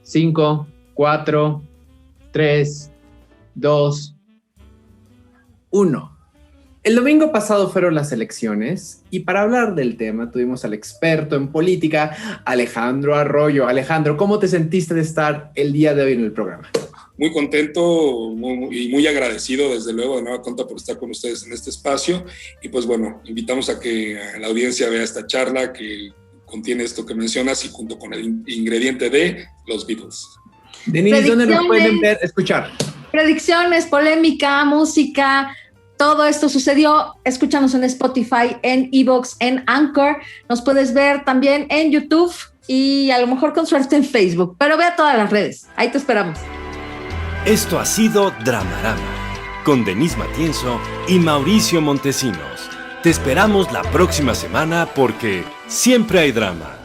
5, 4, 3, 2, 1. El domingo pasado fueron las elecciones y para hablar del tema tuvimos al experto en política, Alejandro Arroyo. Alejandro, ¿cómo te sentiste de estar el día de hoy en el programa? Muy contento y muy agradecido, desde luego, de nueva cuenta por estar con ustedes en este espacio. Y pues bueno, invitamos a que la audiencia vea esta charla que contiene esto que mencionas y junto con el ingrediente de los Beatles. Denise, ¿dónde nos pueden ver, escuchar? Predicciones, polémica, música, todo esto sucedió. Escúchanos en Spotify, en iVoox, en Anchor. Nos puedes ver también en YouTube y a lo mejor con suerte en Facebook. Pero ve a todas las redes. Ahí te esperamos. Esto ha sido Dramarama, con Denise Matienzo y Mauricio Montesinos. Te esperamos la próxima semana porque siempre hay drama.